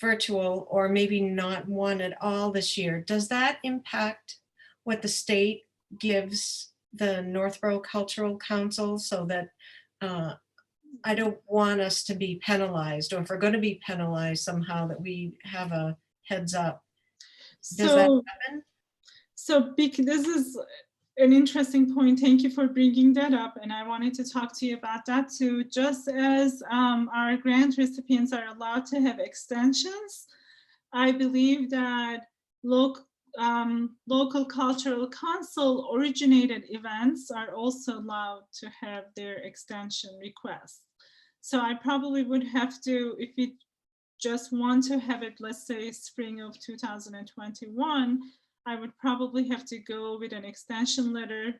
virtual or maybe not one at all this year, does that impact what the state gives the Northborough Cultural Council, so that I don't want us to be penalized, or if we're going to be penalized somehow, that we have a heads up? Does that happen? So this is an interesting point. Thank you for bringing that up. And I wanted to talk to you about that too. Just as our grant recipients are allowed to have extensions, I believe that local cultural council originated events are also allowed to have their extension requests. So I probably would have to, if we just want to have it, let's say spring of 2021, I would probably have to go with an extension letter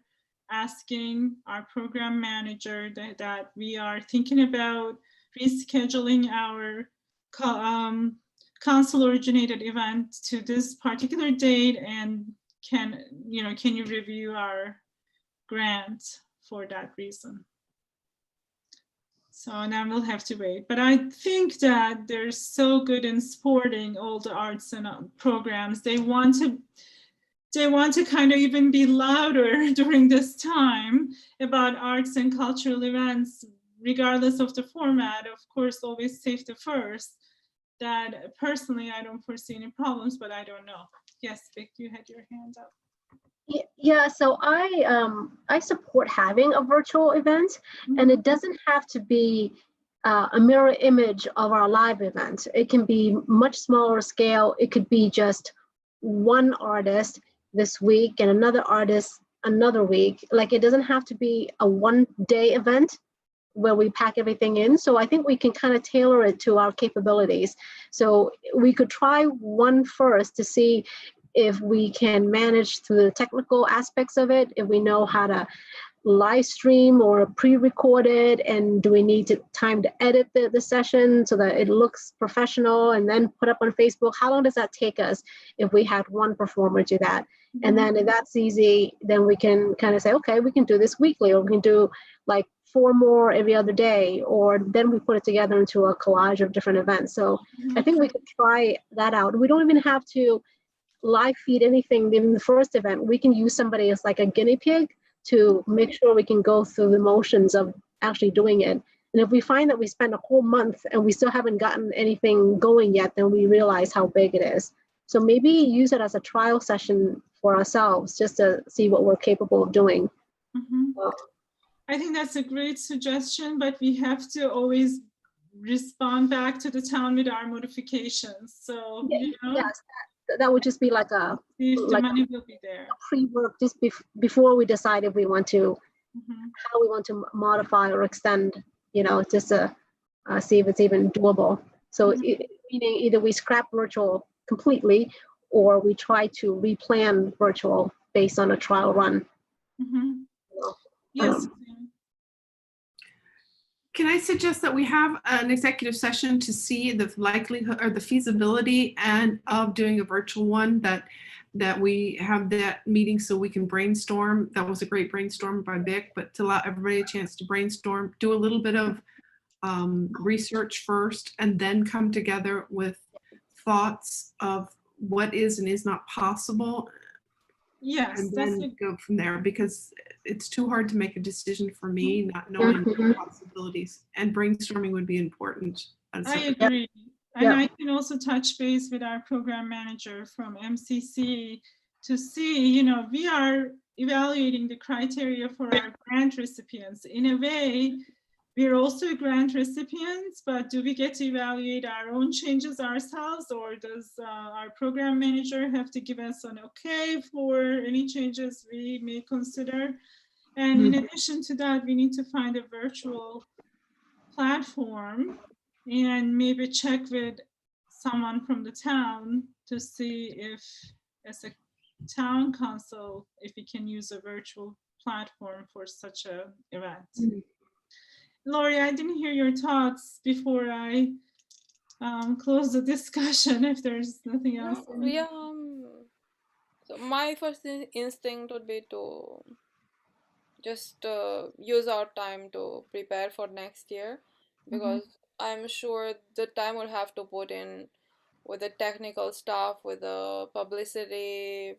asking our program manager that we are thinking about rescheduling our council originated event to this particular date, and can you review our grant for that reason. So then we'll have to wait. But I think that they're so good in supporting all the arts and programs. They want to kind of even be louder during this time about arts and cultural events, regardless of the format. Of course, always safety first. That personally, I don't foresee any problems, but I don't know. Yes, Vic, you had your hand up. Yeah, so I support having a virtual event, and it doesn't have to be a mirror image of our live event. It can be much smaller scale. It could be just one artist this week and another artist another week. Like, it doesn't have to be a one-day event where we pack everything in. So I think we can kind of tailor it to our capabilities. So we could try one first to see if we can manage through the technical aspects of it, if we know how to live stream or pre-record it, and do we need time to edit the session so that it looks professional and then put up on Facebook? How long does that take us if we had one performer do that? And then if that's easy, then we can kind of say, okay, we can do this weekly, or we can do like 4 more every other day, or then we put it together into a collage of different events. So I think we could try that out. We don't even have to live feed anything in the first event. We can use somebody as like a guinea pig to make sure we can go through the motions of actually doing it. And if we find that we spend a whole month and we still haven't gotten anything going yet, then we realize how big it is. So maybe use it as a trial session for ourselves, just to see what we're capable of doing. I think that's a great suggestion, but we have to always respond back to the town with our modifications. So, yes, that would just be like a, the money will be there. Pre-work just before we decide if we want to, how we want to modify or extend, just to see if it's even doable. So meaning either we scrap virtual completely, or we try to replan virtual based on a trial run. Yes. Can I suggest that we have an executive session to see the likelihood or the feasibility and of doing a virtual one, that we have that meeting so we can brainstorm? That was a great brainstorm by Vic, but to allow everybody a chance to brainstorm, do a little bit of research first, and then come together with thoughts of what is and is not possible. Yes, and then go from there, because it's too hard to make a decision for me, not knowing the possibilities, and brainstorming would be important. I agree. And I can also touch base with our program manager from MCC to see, we are evaluating the criteria for our grant recipients. In a way, we're also grant recipients, but do we get to evaluate our own changes ourselves, or does our program manager have to give us an okay for any changes we may consider? And in addition to that, we need to find a virtual platform and maybe check with someone from the town to see if, as a town council, if we can use a virtual platform for such an event. Lori, I didn't hear your thoughts before I close the discussion, if there's nothing else. So my first instinct would be to just use our time to prepare for next year, because I'm sure the time we'll have to put in with the technical stuff, with the publicity,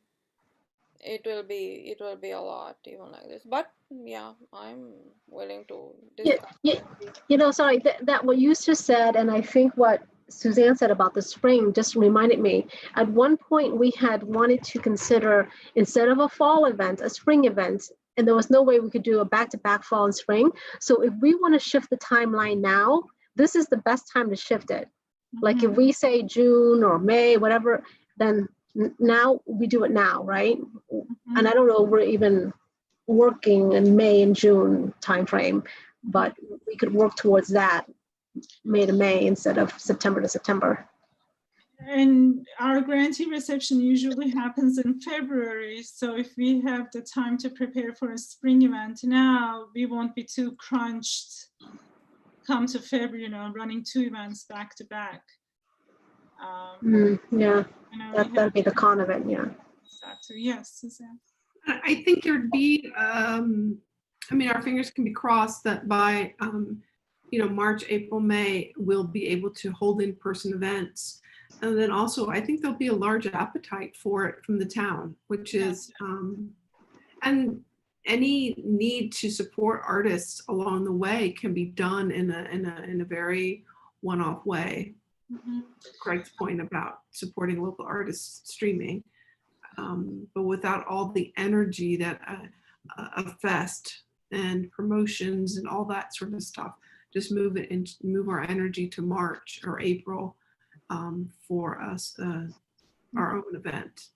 it will be a lot even like this. But yeah, I'm willing to Yeah, discuss. yeah, sorry, that what you just said, and I think what Suzanne said about the spring just reminded me. At one point, we had wanted to consider, instead of a fall event, a spring event, and there was no way we could do a back-to-back fall and spring. So if we want to shift the timeline now, this is the best time to shift it. Like if we say June or May, whatever, then now we do it now, right? And I don't know, we're even working in May and June timeframe, but we could work towards that May to May instead of September to September. And our grantee reception usually happens in February. So if we have the time to prepare for a spring event now, we won't be too crunched come to February, running 2 events back to back. Yeah, that'd be the con of it, yeah. Exactly. Yes, Suzanne. I think there'd be, I mean, our fingers can be crossed that by, March, April, May, we'll be able to hold in-person events. And then also, I think there'll be a large appetite for it from the town, which is, and any need to support artists along the way can be done in a very one-off way. Craig's point about supporting local artists streaming. But without all the energy that a fest and promotions and all that sort of stuff, just move our energy to March or April for us, our own event.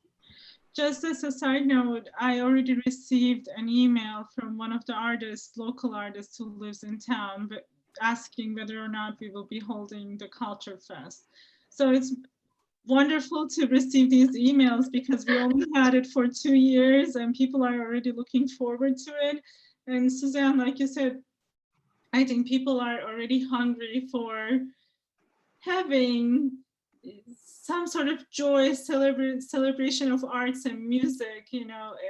Just as a side note, I already received an email from one of the artists, local artists who lives in town, but asking whether or not we will be holding the Culture Fest. So it's wonderful to receive these emails because we only had it for 2 years and people are already looking forward to it. And Suzanne, like you said, I think people are already hungry for having some sort of joy, celebration of arts and music,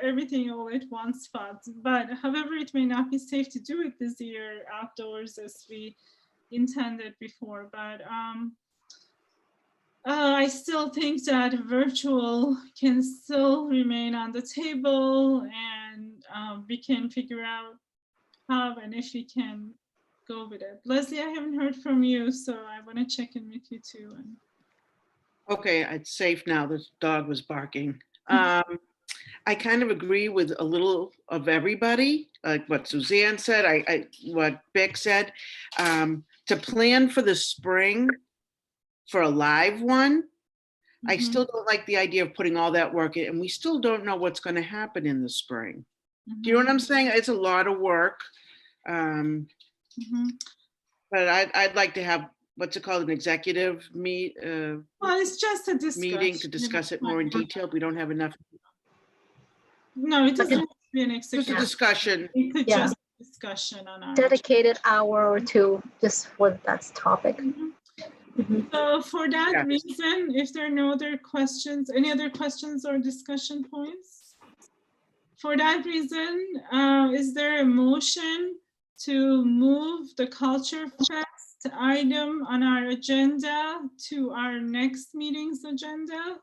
everything all at one spot. But however, it may not be safe to do it this year outdoors as we intended before. But I still think that virtual can still remain on the table, and we can figure out how and if we can go with it. Leslie, I haven't heard from you, so I want to check in with you too. Okay, it's safe now. The dog was barking. I kind of agree with a little of everybody, like what Suzanne said, what Beck said. To plan for the spring for a live one, I still don't like the idea of putting all that work in, and we still don't know what's going to happen in the spring. Do you know what I'm saying? It's a lot of work. But I'd like to have, what's it called, an executive well, it's just a meeting to discuss it more in detail. We don't have enough. No, it doesn't have to be an Just executive. a discussion. It could just be a discussion on our Dedicated hour or two just for that topic. So for that reason, if there are no other questions, any other questions or discussion points? For that reason, is there a motion to move the Culture Fest item on our agenda to our next meeting's agenda?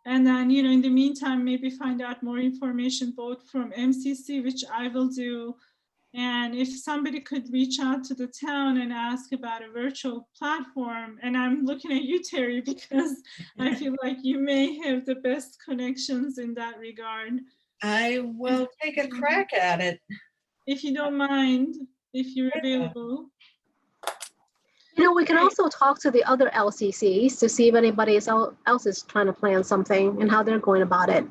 And then, in the meantime, maybe find out more information both from MCC, which I will do. And if somebody could reach out to the town and ask about a virtual platform, and I'm looking at you, Terry, because I feel like you may have the best connections in that regard. I will take a crack at it. If you don't mind, if you're available. We can also talk to the other LCCs to see if anybody else is trying to plan something and how they're going about it.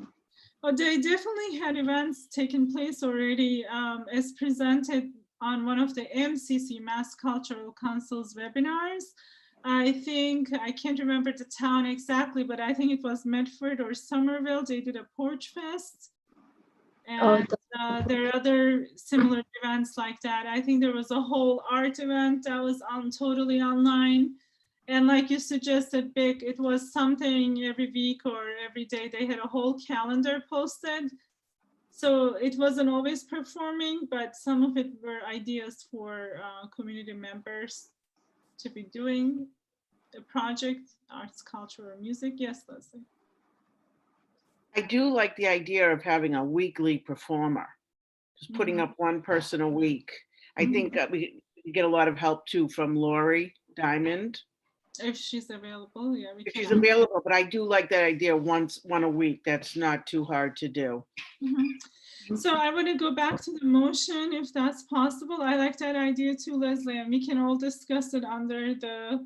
Well, they definitely had events taking place already as presented on one of the MCC, Mass Cultural Council's webinars. I think, I can't remember the town exactly, but I think it was Medford or Somerville. They did a Porch Fest. And there are other similar events like that. I think there was a whole art event that was totally online. And like you suggested, Vic, it was something every week or every day. They had a whole calendar posted. So it wasn't always performing, but some of it were ideas for community members to be doing a project, arts, culture, or music. Yes, Leslie. I do like the idea of having a weekly performer, just putting Mhm. up one person a week. I Mhm. think that we get a lot of help too from Lori Diamond, If she's available, yeah, we if can. she's available, but I do like that idea, one a week. That's not too hard to do. Mhm. So I want to go back to the motion, if that's possible. I like that idea too, Leslie, and we can all discuss it under the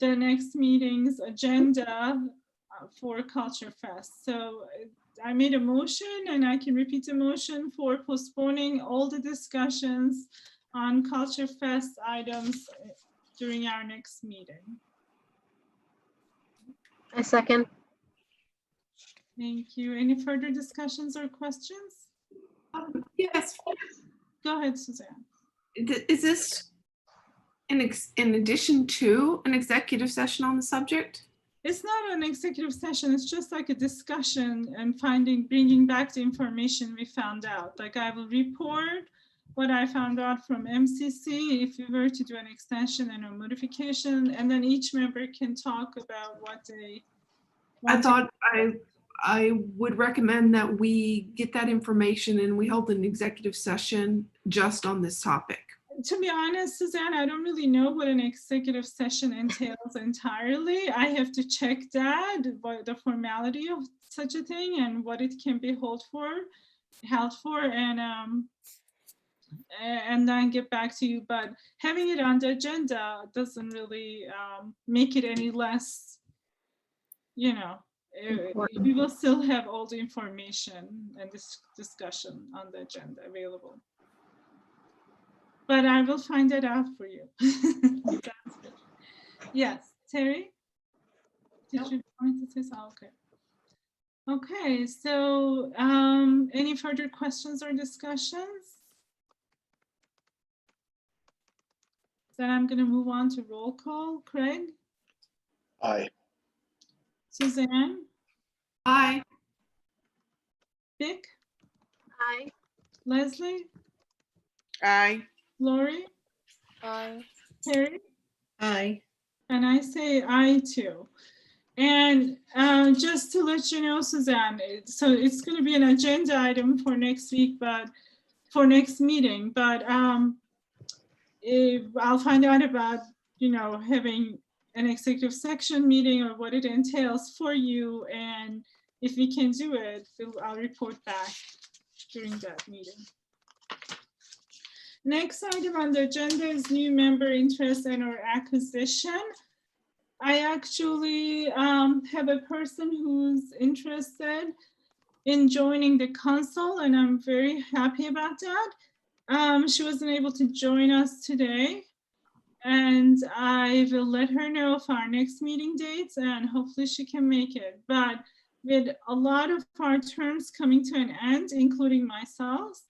next meeting's agenda for Culture Fest. So I made a motion, and I can repeat the motion for postponing all the discussions on Culture Fest items during our next meeting. I second. Thank you. Any further discussions or questions? Yes, Go ahead, Suzanne. is this in addition to an executive session on the subject? It's not an executive session. It's just like a discussion and bringing back the information we found out. Like I will report what I found out from MCC if we were to do an extension and a modification, and then each member can talk about what they I want. thought I would recommend that we get that information and we hold an executive session just on this topic. To be honest, Suzanne, I don't really know what an executive session entails entirely. I have to check that, what the formality of such a thing and what it can be held for, and then get back to you. But having it on the agenda doesn't really make it any less, you know, we will still have all the information and this discussion on the agenda available. But I will find that out for you. Yes, Terry? Did you want to say so? Okay. Okay, so any further questions or discussions? Then I'm going to move on to roll call. Craig? Aye. Suzanne? Aye. Vic? Aye. Leslie? Aye. Lori? Aye. Terry? Aye. And I say aye too. And just to let you know, Suzanne, so it's going to be an agenda item for next week, but for next meeting. But if I'll find out about, having an executive section meeting or what it entails for you. And if we can do it, I'll report back during that meeting. Next item on the agenda is new member interest and or acquisition. I actually have a person who's interested in joining the council, and I'm very happy about that. She wasn't able to join us today, and I will let her know of our next meeting dates, and hopefully she can make it. But with a lot of our terms coming to an end, including myself,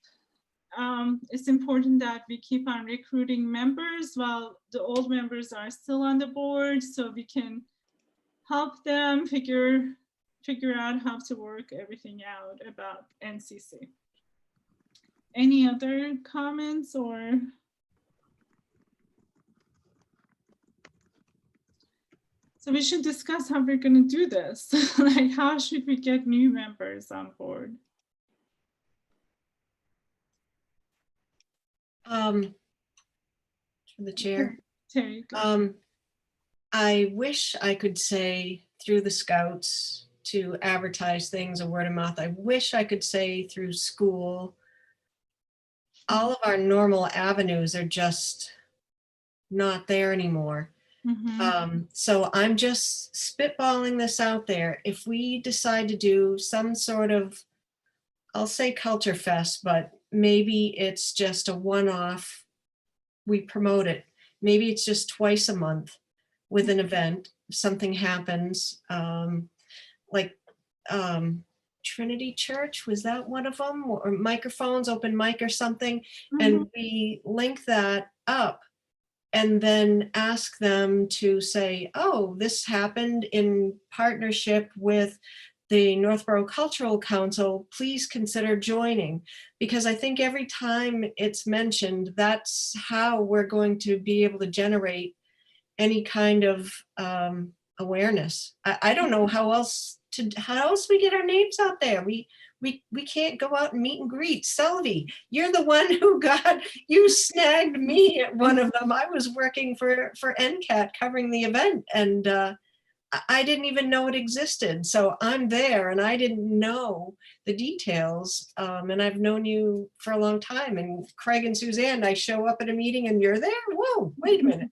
it's important that we keep on recruiting members while the old members are still on the board, so we can help them figure out how to work everything out about NCC. Any other comments or? So we should discuss how we're going to do this. Like, how should we get new members on board? To the chair. Terry, go. I wish I could say through the scouts to advertise things or word of mouth. I wish I could say through school. All of our normal avenues are just not there anymore. So I'm just spitballing this out there. If we decide to do some sort of, I'll say Culture Fest, but maybe it's just a one-off, we promote it. Maybe it's just twice a month with an event. If something happens, like Trinity Church, was that one of them? Or microphones, open mic or something. And we link that up and then ask them to say, oh, this happened in partnership with the Northborough Cultural Council, please consider joining. Because I think every time it's mentioned, that's how we're going to be able to generate any kind of awareness. I don't know how else we get our names out there. We can't go out and meet and greet. Selvie, you're the one who you snagged me at one of them. I was working for NCAT covering the event, and I didn't even know it existed. So I'm there, and I didn't know the details. And I've known you for a long time. And Craig and Suzanne, I show up at a meeting and you're there. Whoa, wait a minute.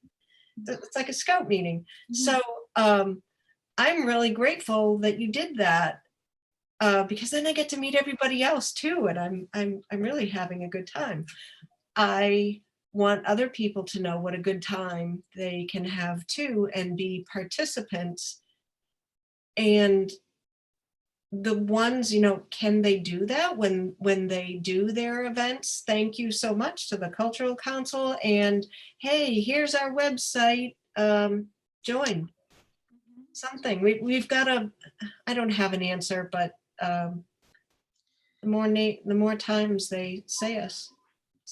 It's like a scout meeting. So I'm really grateful that you did that, because then I get to meet everybody else too, and I'm really having a good time. I want other people to know what a good time they can have too, and be participants. And the ones, can they do that when they do their events? Thank you so much to the Cultural Council, and hey, here's our website, join something. We've got I don't have an answer, but the more times they say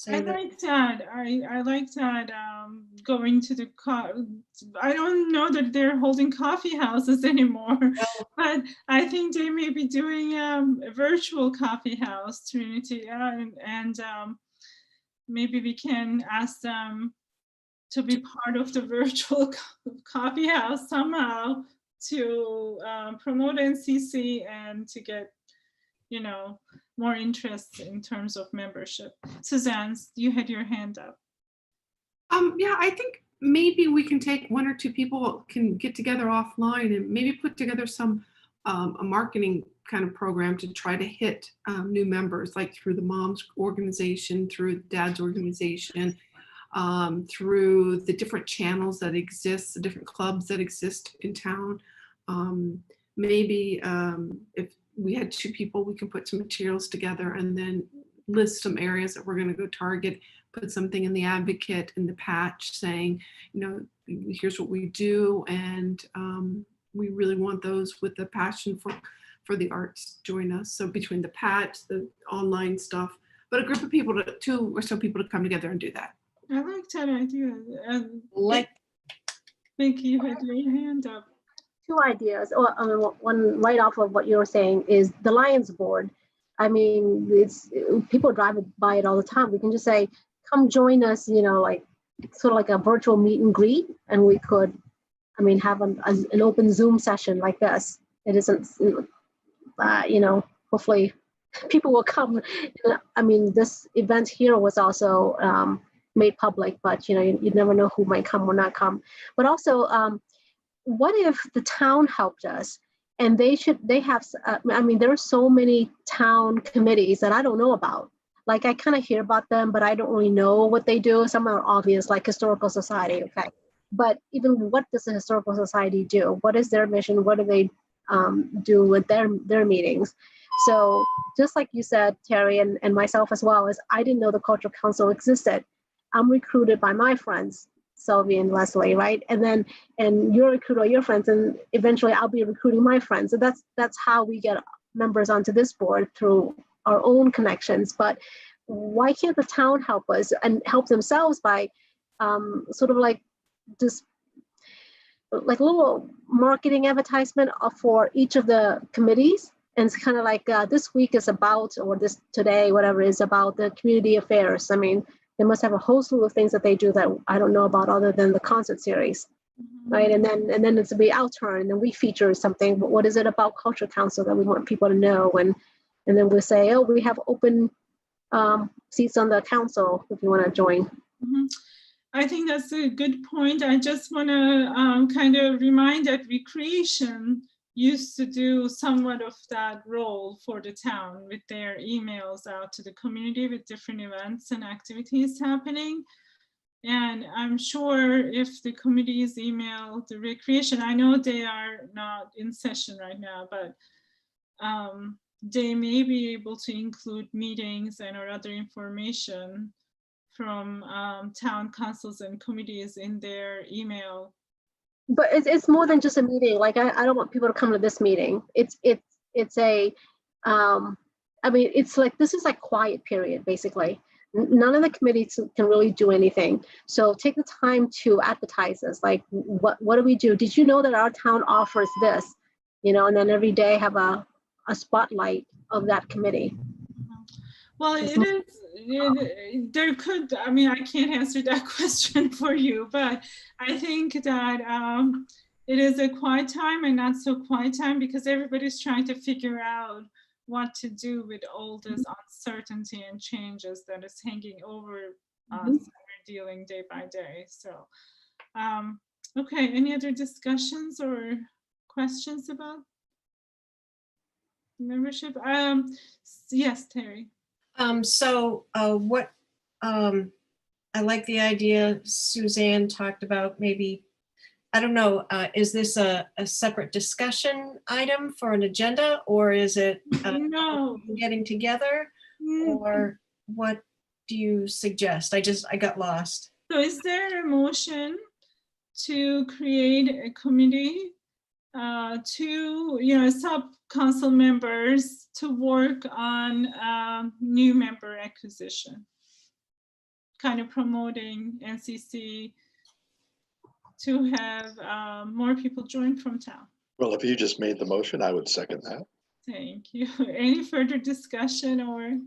I like that. I like that. Going to the I don't know that they're holding coffee houses anymore, but I think they may be doing a virtual coffee house, Trinity, and maybe we can ask them to be part of the virtual coffee house somehow to promote NCC and to get, more interest in terms of membership. Suzanne, you had your hand up. Yeah, I think maybe we can take one or two people can get together offline and maybe put together some a marketing kind of program to try to hit new members, like through the mom's organization, through dad's organization, through the different channels that exist, the different clubs that exist in town. Maybe if we had two people, we can put some materials together and then list some areas that we're going to go target, put something in the advocate, in the patch saying, here's what we do. And we really want those with the passion for the arts join us. So between the patch, the online stuff, but a group of people, two or so people to come together and do that. I like that idea. Vicky, you had your hand up. Two ideas. One right off of what you were saying is the Lions Board. I mean, it's people drive by it all the time. We can just say, come join us, like sort of like a virtual meet and greet, and we could, have an open Zoom session like this. It isn't, hopefully people will come. This event here was also made public, but you never know who might come or not come. But also, what if the town helped us? And they have, there are so many town committees that I don't know about. Like I kind of hear about them, but I don't really know what they do. Some are obvious, like Historical Society, okay. But even what does the Historical Society do? What is their mission? What do they do with their meetings? So just like you said, Terry, and myself as well, is I didn't know the Cultural Council existed. I'm recruited by my friends, Sylvie and Leslie, right? And you're recruiting all your friends, and eventually I'll be recruiting my friends. So that's how we get members onto this board, through our own connections. But why can't the town help us and help themselves by sort of like just like a little marketing advertisement for each of the committees? And it's kind of like this week is about, or this today, whatever, is about the community affairs. They must have a whole slew of things that they do that I don't know about other than the concert series, right? And then it's be our turn, and then we feature something. But what is it about Culture Council that we want people to know? And then we'll say, oh, we have open seats on the council if you want to join. Mm-hmm. I think that's a good point. I just want to kind of remind that Recreation used to do somewhat of that role for the town with their emails out to the community with different events and activities happening. And I'm sure if the committees email the Recreation, I know they are not in session right now, but they may be able to include meetings and or other information from town councils and committees in their email. But it's more than just a meeting. Like I don't want people to come to this meeting. It's a, I mean, it's like, this is like quiet period, basically. None of the committees can really do anything. So take the time to advertise this. Like, what do we do? Did you know that our town offers this? You know, and then every day have a spotlight of that committee. Well, there could, I mean, I can't answer that question for you, but I think that it is a quiet time and not so quiet time because everybody's trying to figure out what to do with all this uncertainty and changes that is hanging over us and we're dealing day by day. So, okay, any other discussions or questions about membership? Yes, Terry. I like the idea Suzanne talked about, maybe, I don't know, is this a separate discussion item for an agenda, or is it No. getting together, or what do you suggest? I got lost. So is there a motion to create a committee to, sub-council members to work on new member acquisition, kind of promoting NCC to have more people join from town? Well, if you just made the motion, I would second that. Thank you. Any further discussion or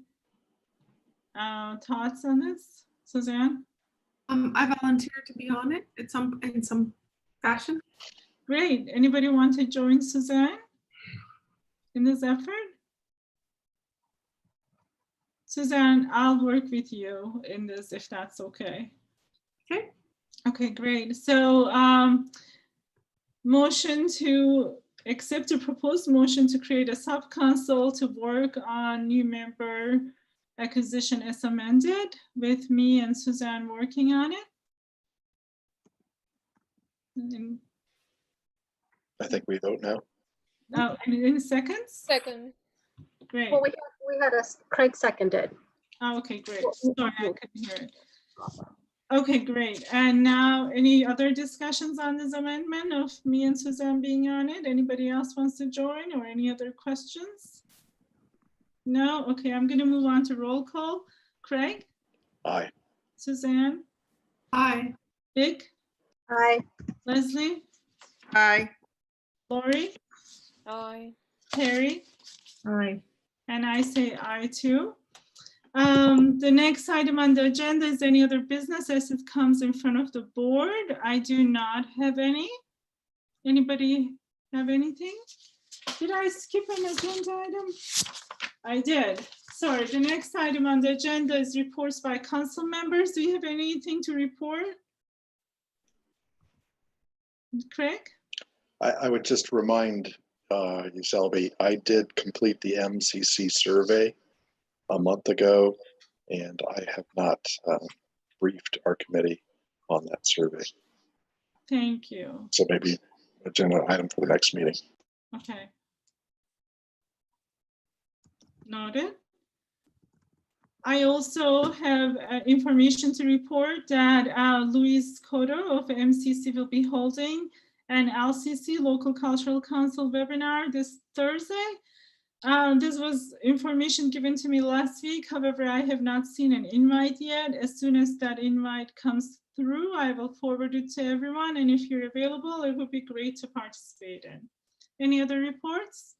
thoughts on this, Suzanne? I volunteer to be on it in some fashion. Great. Anybody want to join Suzanne in this effort? Suzanne, I'll work with you in this if that's okay. Okay. Okay, great. So motion to accept a proposed motion to create a sub-council to work on new member acquisition as amended, with me and Suzanne working on it. And I think we vote now. in seconds? Second. Great. Well, we had Craig seconded. Oh, okay, great. Sorry, I couldn't hear it. Okay, great. And now any other discussions on this amendment of me and Suzanne being on it? Anybody else wants to join or any other questions? No? Okay, I'm going to move on to roll call. Craig? Aye. Suzanne? Aye. Vic? Aye. Leslie? Aye. Lori? Aye. Terry? Aye. And I say aye too. The next item on the agenda is any other business as it comes in front of the board. I do not have any. Anybody have anything? Did I skip an agenda item? I did. Sorry, the next item on the agenda is reports by council members. Do you have anything to report? Craig? I would just remind you, Selby, I did complete the MCC survey a month ago, and I have not briefed our committee on that survey. Thank you. So maybe agenda item for the next meeting. Okay. Noted. I also have information to report that Luis Cotto of MCC will be holding an LCC, Local Cultural Council webinar this Thursday. This was information given to me last week. However, I have not seen an invite yet. As soon as that invite comes through, I will forward it to everyone. And if you're available, it would be great to participate in. Any other reports?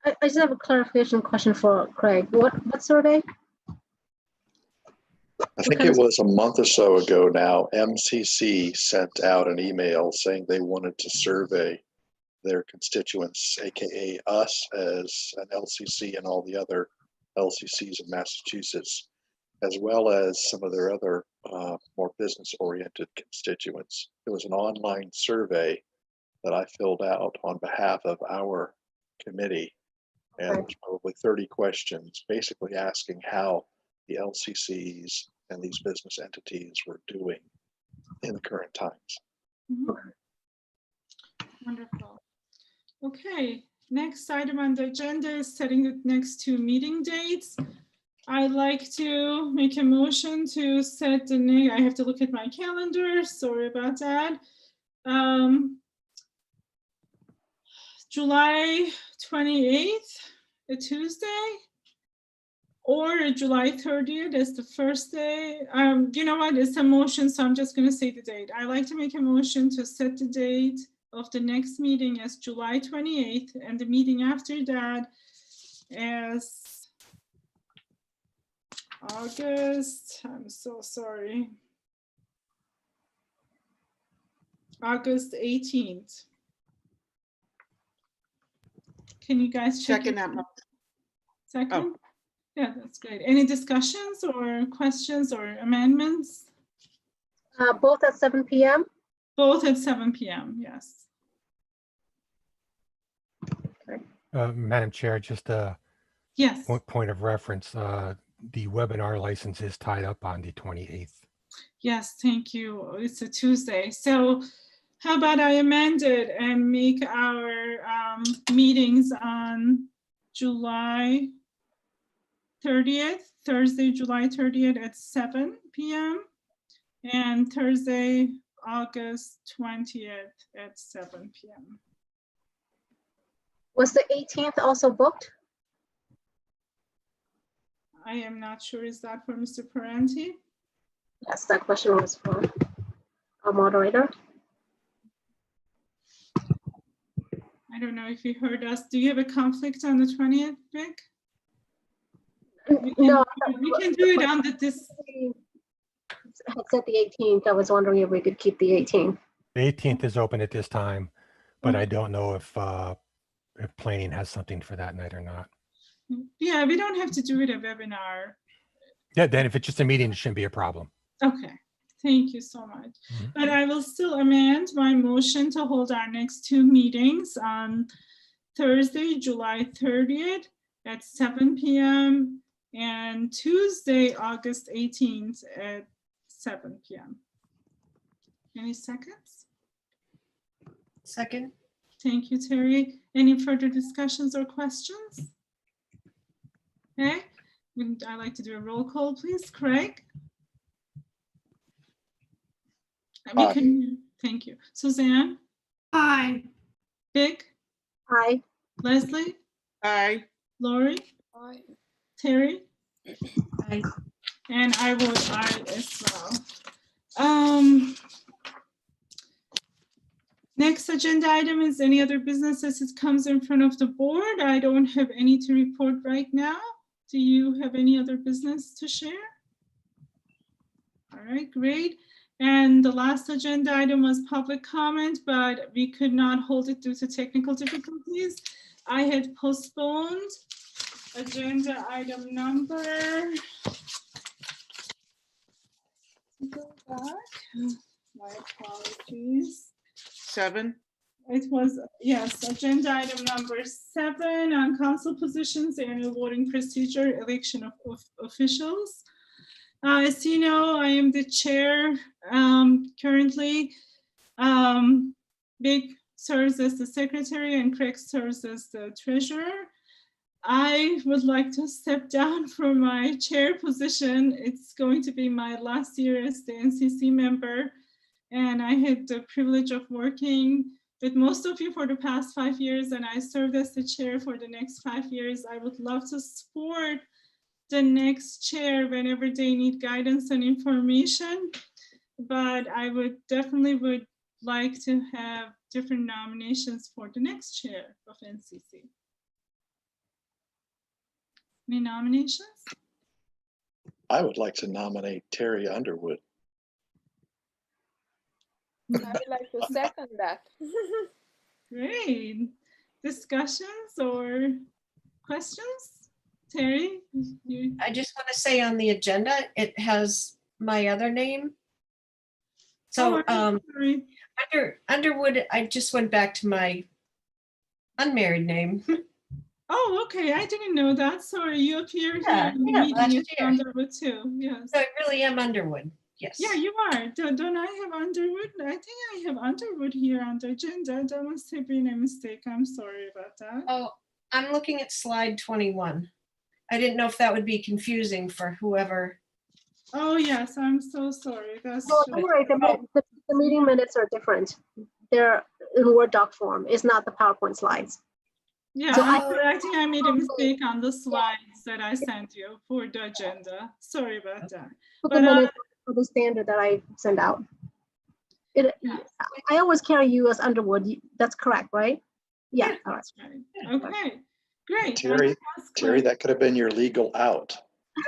I just have a clarification question for Craig. What survey? I think it was a month or so ago now, MCC sent out an email saying they wanted to survey their constituents, AKA us as an LCC and all the other LCCs in Massachusetts, as well as some of their other more business-oriented constituents. It was an online survey that I filled out on behalf of our committee. And it was probably 30 questions, basically asking how the LCCs and these business entities were doing in the current times. Mm-hmm. Wonderful. Okay, next item on the agenda is setting the next two meeting dates. I'd like to make a motion to set the next, I have to look at my calendar, sorry about that. July 28th, a Tuesday, or July 30th is the first day. You know what, it's a motion, so I'm just gonna say the date. I'd like to make a motion to set the date of the next meeting as July 28th, and the meeting after that as August, I'm so sorry. August 18th. Can you guys check? Second that. Second? Yeah, that's great. Any discussions or questions or amendments? Both at 7 p.m. Both at 7 p.m., yes. Madam Chair, just a Yes, point of reference. The webinar license is tied up on the 28th. yes, thank you. It's a Tuesday. So how about I amend it and make our meetings on July 30th, Thursday, July 30th at 7 p.m. and Thursday, August 20th at 7 p.m. Was the 18th also booked? I am not sure, is that for Mr. Parenti? Yes, that question was for our moderator. I don't know if you heard us. Do you have a conflict on the 20th, Vic? No, We can do it on this. I said the 18th. I was wondering if we could keep the 18th. The 18th is open at this time, but I Okay. don't know if planning has something for that night or not. Yeah, we don't have to do it a webinar. Yeah, then if it's just a meeting, it shouldn't be a problem. Okay, thank you so much. Mhm. But I will still amend my motion to hold our next two meetings on Thursday, July 30th at 7 p.m. and Tuesday, August 18th at 7 p.m. Any seconds? Second. Thank you, Terry. Any further discussions or questions? Okay, I'd like to do a roll call, please. Craig? We Aye. can, thank you. Suzanne? Aye. Vic? Aye. Leslie? Aye. Lori? Aye. Terry? Aye. And I vote aye as well. Next agenda item is any other business as it comes in front of the board. I don't have any to report right now. Do you have any other business to share? All right, great. And the last agenda item was public comment, but we could not hold it due to technical difficulties. I had postponed agenda item number. Go back. My apologies. 7. It was, yes, agenda item number 7 on council positions, annual voting procedure, election of officials. As you know, I am the chair currently. Vic serves as the secretary and Craig serves as the treasurer. I would like to step down from my chair position. It's going to be my last year as the NCC member. And I had the privilege of working with most of you for the past 5 years, and I served as the chair for the next 5 years. I would love to support the next chair whenever they need guidance and information, but I would definitely like to have different nominations for the next chair of NCC. Any nominations? I would like to nominate Terry Underwood. I would like to second that. Great. Discussions or questions? Terry? You, I just want to say on the agenda, it has my other name. So I'm sorry. Underwood, I just went back to my unmarried name. Oh, okay. I didn't know that. Sorry, you appeared Yeah, here in the yeah, meeting last as year. Underwood too. Yes. So I really am Underwood. Yes. Yeah, you are. Don't I have Underwood? I think I have Underwood here on the agenda. That must have been a mistake. I'm sorry about that. Oh, I'm looking at slide 21. I didn't know if that would be confusing for whoever. Oh, yes, I'm so sorry. That's No, just- don't worry, the meeting minutes are different. They're in Word doc form. It's not the PowerPoint slides. Yeah, So I'm I- correcting. I made a mistake on the slides that I sent you for the agenda. Sorry about that. Put But, the minutes for the standard that I send out. I always carry you as Underwood. That's correct, right? Yeah, all right. That's right. Okay, great. Terry, Terry, that could have been your legal out.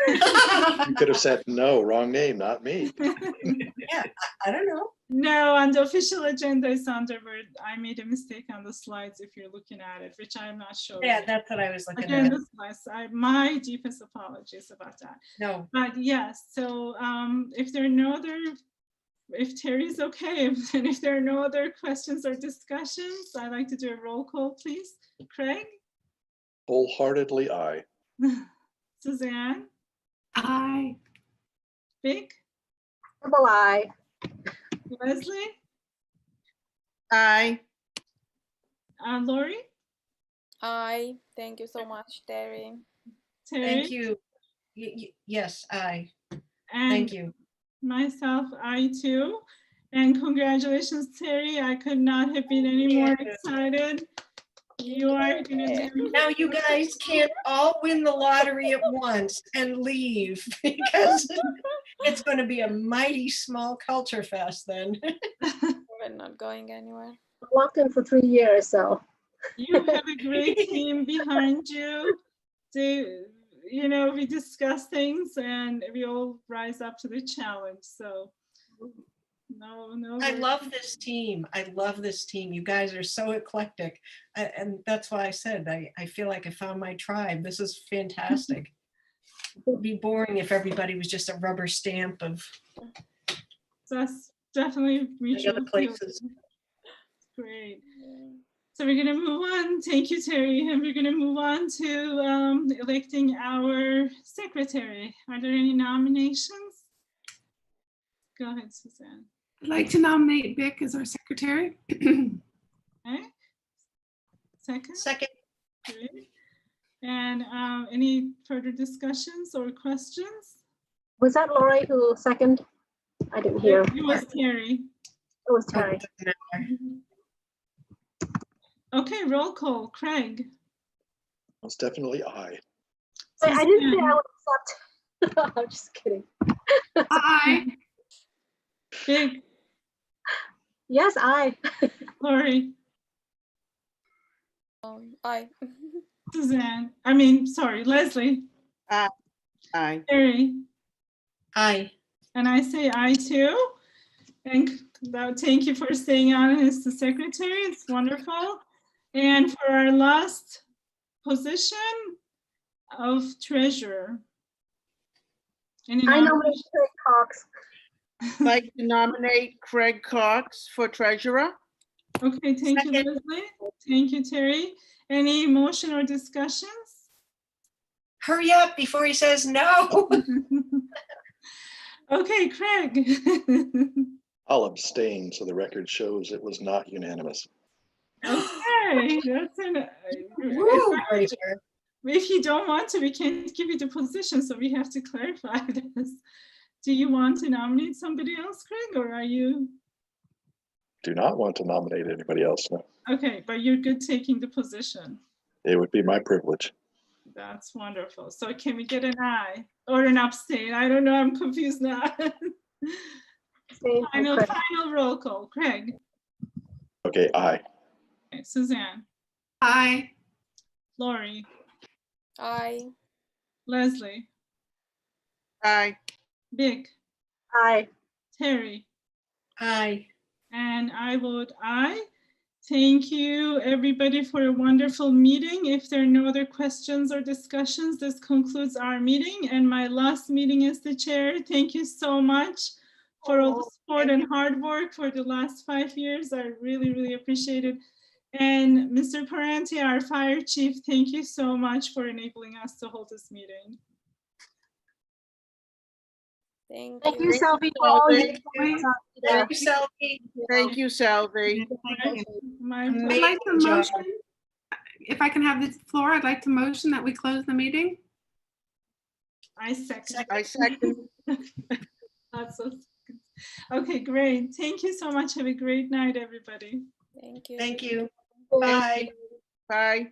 You could have said, no, wrong name, not me. I don't know. No, on the official agenda is Underwood. I made a mistake on the slides if you're looking at it, which I'm not sure. Yeah, that's what I was looking Again, at. the slides, my deepest apologies about that. No, But yes, so if there are no other, if Terry's okay, and if there are no other questions or discussions, I'd like to do a roll call, please. Craig? Wholeheartedly, aye. Suzanne? Aye. Vic? Double I. Leslie? Aye. Lori? Aye. Thank you so much, Terry. Terry? thank you. Yes, And thank you. myself, I too. And congratulations, Terry. I could not have been any more excited. You are gonna do. Now you guys can't all win the lottery at once and leave because it's going to be a mighty small culture fest then. We're not going anywhere. I walked in for 3 years, so. You have a great team behind you. We discuss things and we all rise up to the challenge. So no. I love this team. I love this team. You guys are so eclectic. And that's why I said, I feel like I found my tribe. This is fantastic. It would be boring if everybody was just a rubber stamp of That's definitely the mutual other places. feeling. Great. So we're going to move on. Thank you, Terry. And we're going to move on to electing our secretary. Are there any nominations? Go ahead, Suzanne. I'd like to nominate Vic as our secretary. Okay. Second? Second, Great. And any further discussions or questions? Was that Lori who second? I didn't hear. It was Terry. It was Terry. Okay, roll call. Craig. Most definitely aye. I didn't say I would accept. I'm just kidding. Aye. Big. Yes, I. Lori. Aye. Suzanne. Sorry, Leslie. Aye. Terry. aye. And I say aye too. And thank you for staying on as the secretary. It's wonderful. And for our last position of treasurer. Any I nominate nominations? Craig Cox. I'd like to nominate Craig Cox for treasurer. Okay, thank you, Second. Leslie. Thank you, Terry. Any motion or discussions? Hurry up before he says no. Okay, Craig. I'll abstain so the record shows it was not unanimous. Okay, that's Woo, Fraser. if you don't want to, we can't give you the position, so we have to clarify this. Do you want to nominate somebody else, Craig, or are you? Do not want to nominate anybody else. No. Okay, but you're good taking the position. It would be my privilege. That's wonderful. So can we get an aye or an abstain? I don't know, I'm confused now. Abstain from Craig. Final roll call. Craig. Okay, aye. Okay, Suzanne. Aye. Lori. Aye. Leslie. Aye. Vic. Aye. Terry. Aye. And I vote aye. Thank you, everybody, for a wonderful meeting. If there are no other questions or discussions, this concludes our meeting. And my last meeting as the chair. Thank you so much for all the support and hard work for the last 5 years. I really, really appreciate it. And Mr. Parenti, our fire chief, thank you so much for enabling us to hold this meeting. Thank Thank you. you, Selby, for all your Thank efforts. Thank you, Selby. Thank you, Selvie. My Amazing I'd like to job. motion, if I can have the floor, I'd like to motion that we close the meeting. I second. I second. Lots of seconds. Okay, great. Thank you so much. Have a great night, everybody. Thank you. Thank you. Well, Bye. Bye.